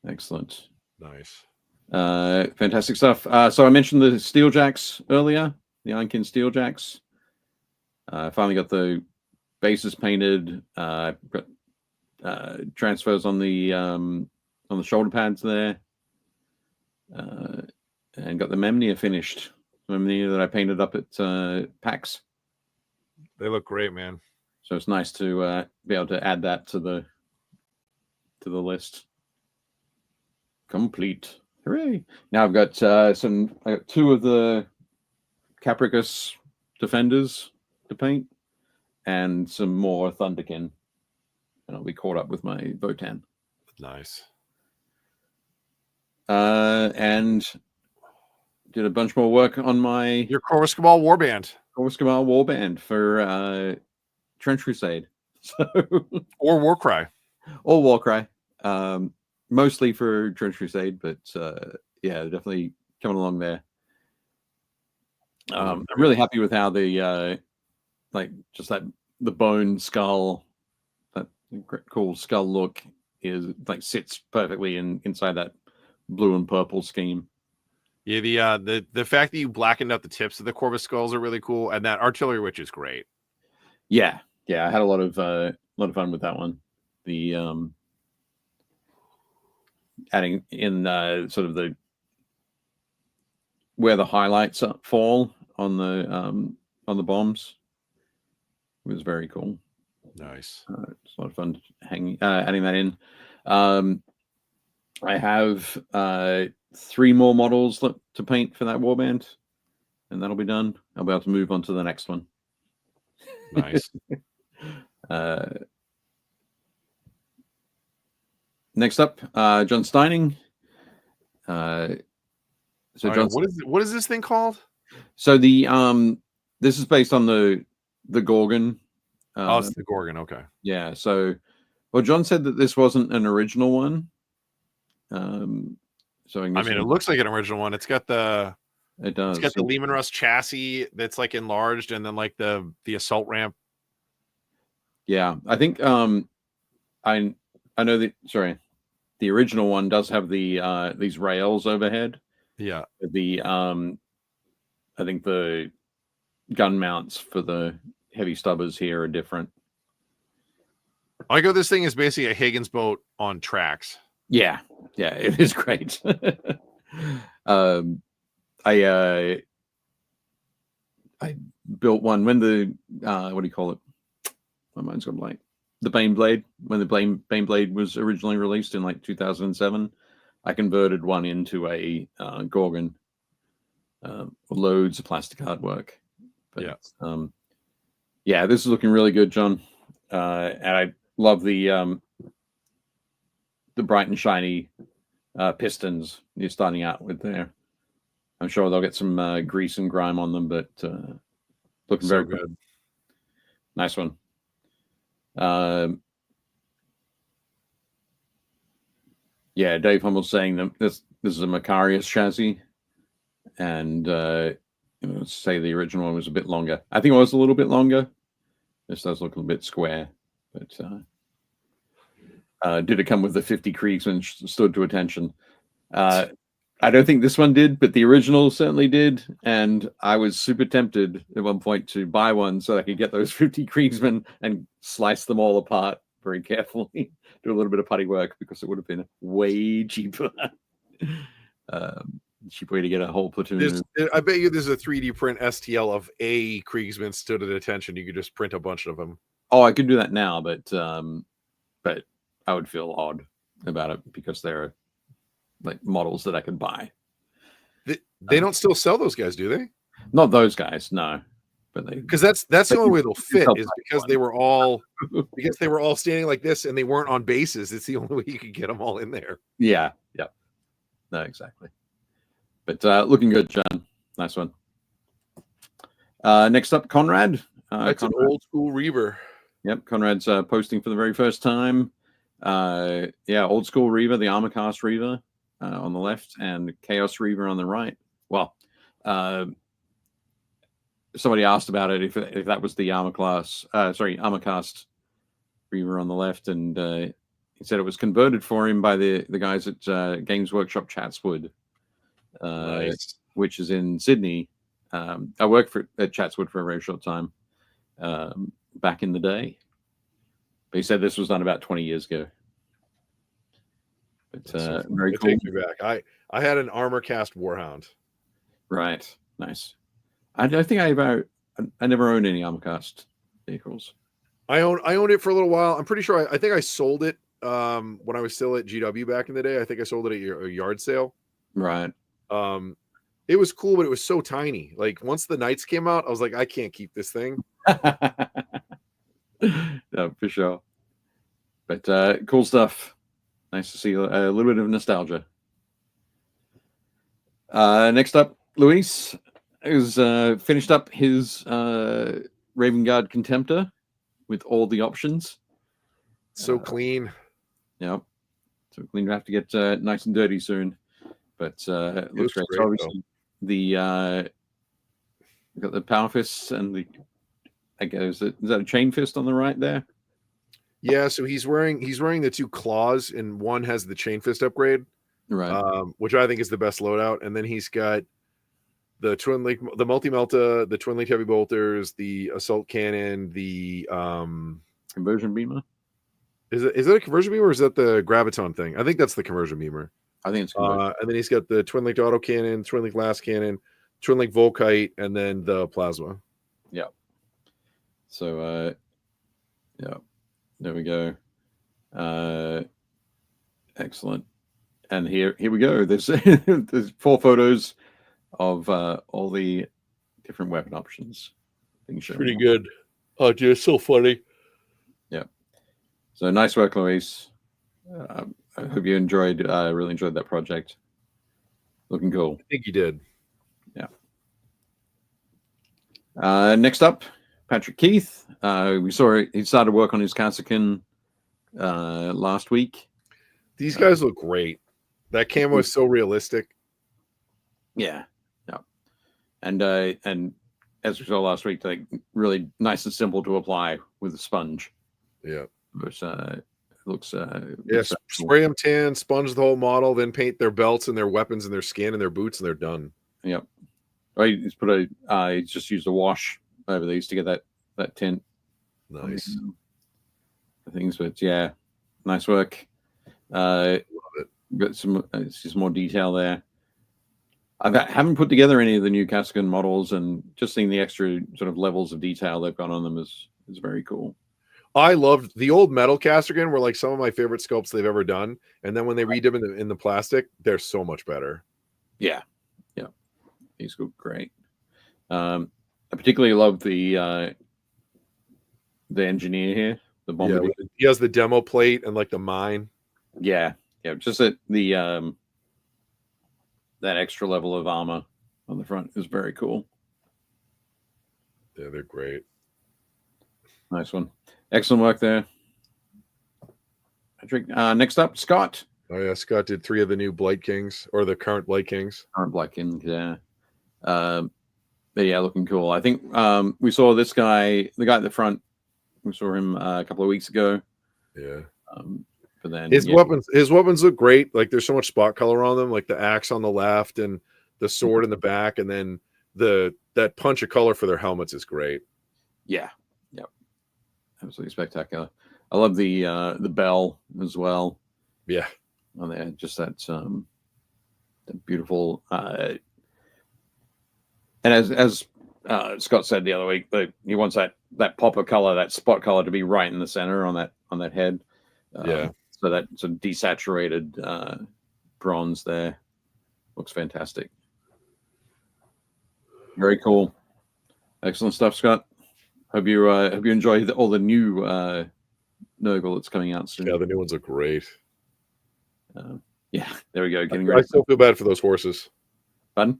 Excellent. Nice. Fantastic stuff. So I mentioned the Steeljacks earlier, the Ironkin Steeljacks. I finally got the bases painted. Got transfers on the shoulder pads there, and got the Memnia finished. Memnia that I painted up at PAX. They look great, man. So it's nice to be able to add that to the list. Complete. Hooray! Now I've got I got 2 of the Capricus Defenders to paint, and some more Thunderkin, and I'll be caught up with my Votan. Nice. And did a bunch more work on my Your Corvus Cabal Warband. Corvus Cabal Warband for Trench Crusade. So Or Warcry. or Warcry. Mostly for Trench Crusade, but yeah, definitely coming along there. I'm really happy with how the like just that the bone skull, that cool skull look is like sits perfectly inside that blue and purple scheme. Yeah, the fact that you blackened out the tips of the Corvus skulls are really cool, and that Artillery Witch is great. Yeah, I had a lot of fun with that one. The adding in sort of the where the highlights fall on the bombs was very cool. Nice. It's a lot of fun adding that in. I have 3 more models to paint for that warband, and that'll be done. I'll be able to move on to the next one. Nice. Next up, John Steining. So John, what is this thing called? So the this is based on the Gorgon. Oh, it's the Gorgon. Okay. Yeah. So, well, John said that this wasn't an original one. So I mean, it looks like an original one. It's got the it does. It's got the Lehman Russ chassis that's like enlarged, and then like the assault ramp. Yeah, I think I know that. Sorry, the original one does have the these rails overhead. Yeah. The I think the gun mounts for the heavy stubbers here are different. I go. This thing is basically a Higgins boat on tracks. Yeah, it is great. I built one when the what do you call it? My mind's gone blank. The Baneblade, when the Baneblade was originally released in like 2007, I converted one into a Gorgon. Loads of plastic artwork. But, yeah, this is looking really good, John. And I love the bright and shiny pistons you're starting out with there. I'm sure they'll get some grease and grime on them, but looking very good. Nice one. Yeah, Dave Hummel's saying that this is a Macarius chassis, and say the original one was a bit longer. I think it was a little bit longer. This does look a bit square, but did it come with the 50 Kriegsmen stood to attention? I don't think this one did, but the original certainly did, and I was super tempted at one point to buy one so I could get those 50 Kriegsmen and slice them all apart very carefully, do a little bit of putty work, because it would have been way cheaper. Cheap way to get a whole platoon. I bet you there's a 3D print STL of a Kriegsman stood at attention. You could just print a bunch of them. Oh, I could do that now, but I would feel odd about it because they're like models that I could buy. They don't still sell those guys, do they? Not those guys, no. But they, Because that's the only way they'll fit tell is by because one. they were all standing like this and they weren't on bases. It's the only way you could get them all in there. yeah, no, exactly. But looking good, John. Nice one. Next up, Conrad. That's Conrad. an old school Reaver. Yep, Conrad's posting for the very first time. Yeah, old school Reaver, the Armor Cast Reaver on the left, and Chaos Reaver on the right. Well, somebody asked about it if that was the Armor Cast Reaver on the left, and he said it was converted for him by the guys at Games Workshop Chatswood, Nice. which is in Sydney. I worked at Chatswood for a very short time back in the day. But he said this was done about 20 years ago. But very It cool. takes me back. I had an Armor Cast Warhound. Right. Nice. I think I never owned any Armor Cast vehicles. I owned it for a little while. I'm pretty sure I think I sold it when I was still at GW back in the day. I think I sold it at a yard sale. Right. It was cool, but it was so tiny. Like once the Knights came out, I was like, I can't keep this thing. No, for sure. But cool stuff. Nice to see a little bit of nostalgia. Next up, Luis has finished up his Raven Guard Contemptor with all the options. So clean. Yep. So we're going to have to get nice and dirty soon. But it looks great. So obviously, we've got the Power Fists and the, I guess, is that a Chain Fist on the right there? Yeah, so he's wearing the two claws, and one has the Chain Fist upgrade, Right. which I think is the best loadout. And then he's got the Twin Link, the Multi-Melta, the Twin Link Heavy Bolters, the Assault Cannon, the Conversion Beamer? is it a Conversion Beamer or is that the Graviton thing? I think that's the Conversion Beamer. I think it's conversion. And then he's got the Twin Link Auto Cannon, Twin Link Last Cannon, Twin Link Volkite, and then the Plasma. Yeah. So, yeah, there we go. Excellent. And here we go. There's 4 photos of all the different weapon options being shown. Pretty good. Oh, dude, it's so funny. Yeah. So nice work, Luis. I hope you really enjoyed that project. Looking cool. I think you did. Yeah. Next up, Patrick Keith. We saw he started work on his Kassakin last week. These guys look great. That camo is so realistic. Yeah. And as we saw last week, like really nice and simple to apply with a sponge. Yeah. But it looks Yes. Spray them tan, sponge the whole model, then paint their belts and their weapons and their skin and their boots, and they're done. Yep. He's he's just used a wash over these to get that tint. Nice. Things, but yeah, nice work. Love it. Got some more detail there. I haven't put together any of the new Kassakin models, and just seeing the extra sort of levels of detail they've got on them is very cool. I loved the old metal Kassakin were like some of my favorite sculpts they've ever done. And then when they read them in the plastic, they're so much better. Yeah. These look great. I particularly love the engineer here, the bombardier. Yeah, he has the demo plate and like the mine. Yeah. Just that that extra level of armor on the front is very cool. Yeah, they're great. Nice one. Excellent work there. Patrick. Next up, Scott. Oh yeah, Scott did 3 of the new Blight Kings, or the current Blight Kings. Current Black King, yeah. But yeah, looking cool. I think we saw this guy, the guy at the front. We saw him a couple of weeks ago. Yeah. But then His weapons look great. Like there's so much spot color on them, like the axe on the left and the sword in the back, and then that punch of color for their helmets is great. Yeah. Absolutely spectacular. I love the bell as well. Yeah. On there, just that beautiful And as Scott said the other week, he wants that pop of color, that spot color, to be right in the center on that head. So that sort of desaturated bronze there looks fantastic. Very cool. Excellent stuff, Scott. Hope you enjoy all the new Nurgle that's coming out soon. Yeah, the new ones look great. Yeah, there we go. I still feel bad for those horses. Pardon?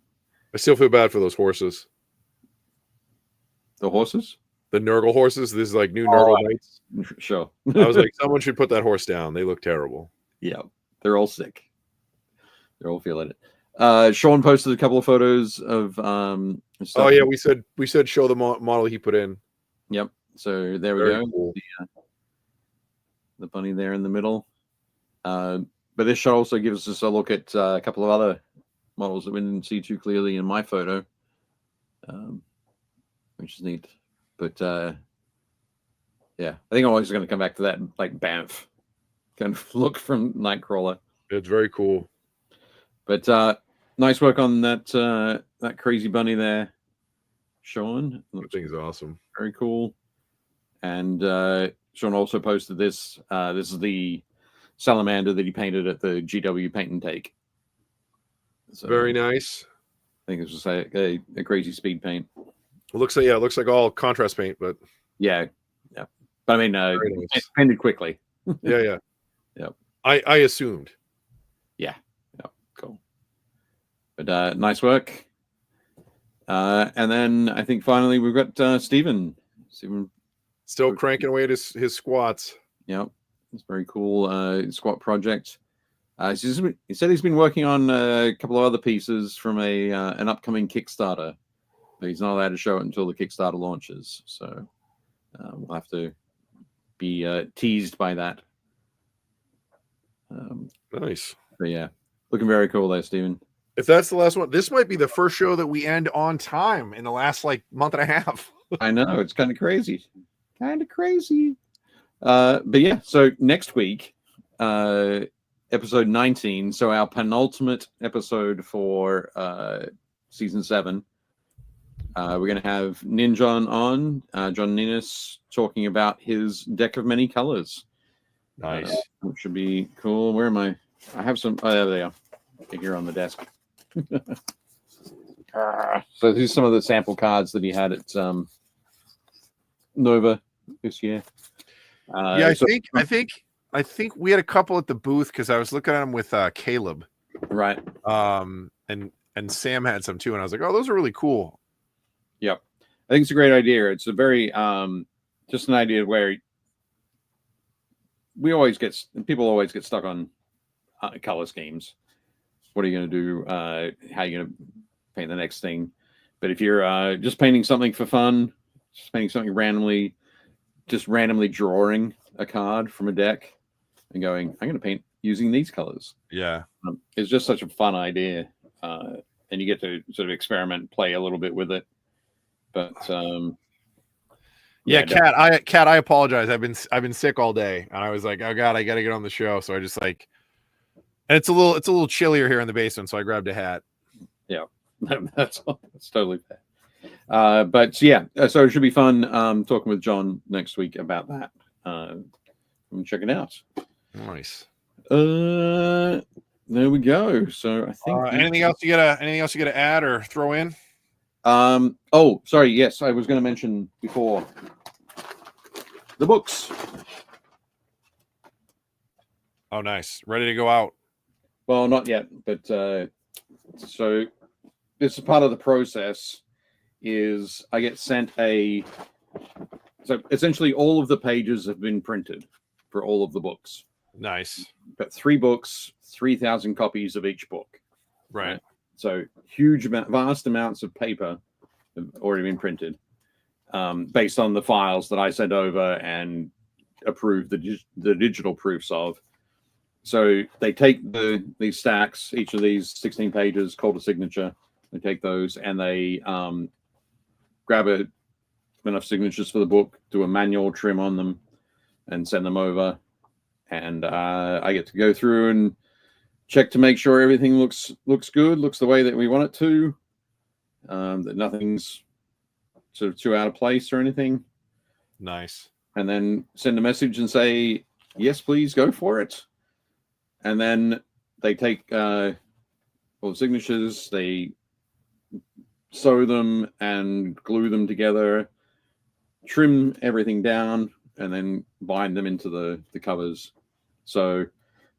I still feel bad for those horses. The horses? The Nurgle horses. This is like new Nurgle knights. Sure. I was like, someone should put that horse down. They look terrible. Yeah, they're all sick. They're all feeling it. Sean posted a couple of photos of stuff. Oh yeah, we said show the model he put in. Yep. So there we Very go. cool. The bunny there in the middle. But this shot also gives us a look at a couple of other models that we didn't see too clearly in my photo, which is neat. But yeah, I think I'm always going to come back to that like Banff kind of look from Nightcrawler. It's very cool. But nice work on that crazy bunny there, Sean. That thing is awesome. Very cool. And Sean also posted this. This is the salamander that he painted at the GW Paint and Take. So, Very nice. I think it was a crazy speed paint. It looks like all contrast paint, but Yeah. But I mean, nice. painted quickly. yeah. Yep. I assumed. Yeah. Cool. But nice work. And then I think finally we've got Stephen. Still cranking away at his squats. Yep. It's very cool squat project. He said he's been working on a couple of other pieces from an upcoming Kickstarter, but he's not allowed to show it until the Kickstarter launches. So we'll have to be teased by that. Nice. But yeah, looking very cool there, Stephen. If that's the last one, this might be the first show that we end on time in the last like month and a half. I know, it's kind of crazy. But yeah, so next week, episode 19, so our penultimate episode for season 7, we're going to have Ninjon on, John Ninnis, talking about his deck of many colors. Nice. Which should be cool. Where am I? I have some. Oh, there they are. Here on the desk. So these are some of the sample cards that he had at Nova this year. Yeah, I think we had a couple at the booth because I was looking at them with Caleb. Right. And Sam had some too, and I was like, oh, those are really cool. Yep. I think it's a great idea. It's a very just an idea where people always get stuck on color schemes. What are you going to do? How are you going to paint the next thing? But if you're just painting something for fun, just painting something randomly, just randomly drawing a card from a deck and going, I'm going to paint using these colors. Yeah. It's just such a fun idea. And you get to sort of experiment, play a little bit with it. But yeah, Kat, I apologize. I've been sick all day, and I was like, oh god, I got to get on the show. So I just like, and it's a little chillier here in the basement, so I grabbed a hat. Yeah, that's totally fair. But yeah, so it should be fun talking with John next week about that. Check it out. Nice. There we go. So I think anything else you gotta add or throw in? Oh, sorry. Yes, I was going to mention before the books. Oh, nice. Ready to go out. Well, not yet, but so this is part of the process. Is I get sent so essentially all of the pages have been printed for all of the books. Nice. Got 3 books, 3,000 copies of each book. Right. So vast amounts of paper have already been printed based on the files that I sent over and approved the digital proofs of. So they take these stacks, each of these 16 pages called a signature. They take those and they grab enough signatures for the book, do a manual trim on them, and send them over. And I get to go through and check to make sure everything looks good, looks the way that we want it to. that nothing's sort of too out of place or anything. Nice. And then send a message and say, yes, please go for it. And then they take all the signatures, they sew them and glue them together, trim everything down, and then bind them into the covers. So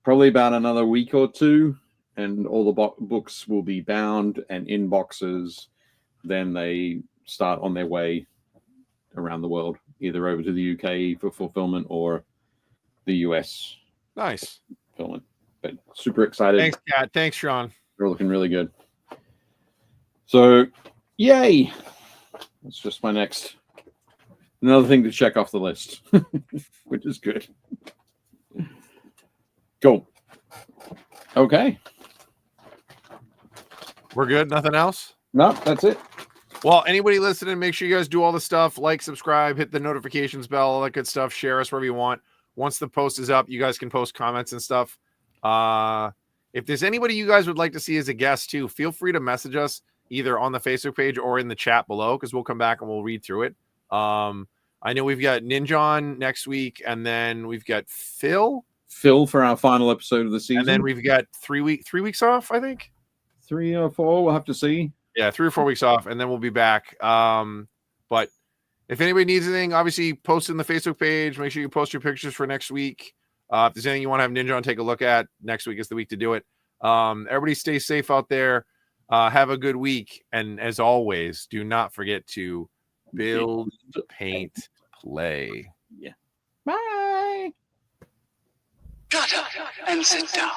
probably about another week or two, and all the books will be bound and in boxes. Then they start on their way around the world, either over to the UK for fulfillment or the US Nice. fulfillment. But super excited. Thanks, Kat. Thanks, Sean. They're looking really good. So, yay! That's just my next another thing to check off the list, which is good. Cool. Okay. We're good. Nothing else. No, that's it. Well, anybody listening, make sure you guys do all the stuff, like, subscribe, hit the notifications bell, all that good stuff. Share us wherever you want. Once the post is up, you guys can post comments and stuff. If there's anybody you guys would like to see as a guest too, feel free to message us either on the Facebook page or in the chat below, because we'll come back and we'll read through it. I know we've got Ninja on next week, and then we've got Phil For our final episode of the season. and then we've got 3 weeks off, I think. 3 or 4, we'll have to see. Yeah, 3 or 4 weeks off, and then we'll be back. But if anybody needs anything, obviously post in the Facebook page. Make sure you post your pictures for next week. If there's anything you want to have Ninja on take a look at, next week is the week to do it. Everybody stay safe out there. Have a good week. And as always, do not forget to build, paint, play. Yeah. Bye. Shut up and sit down.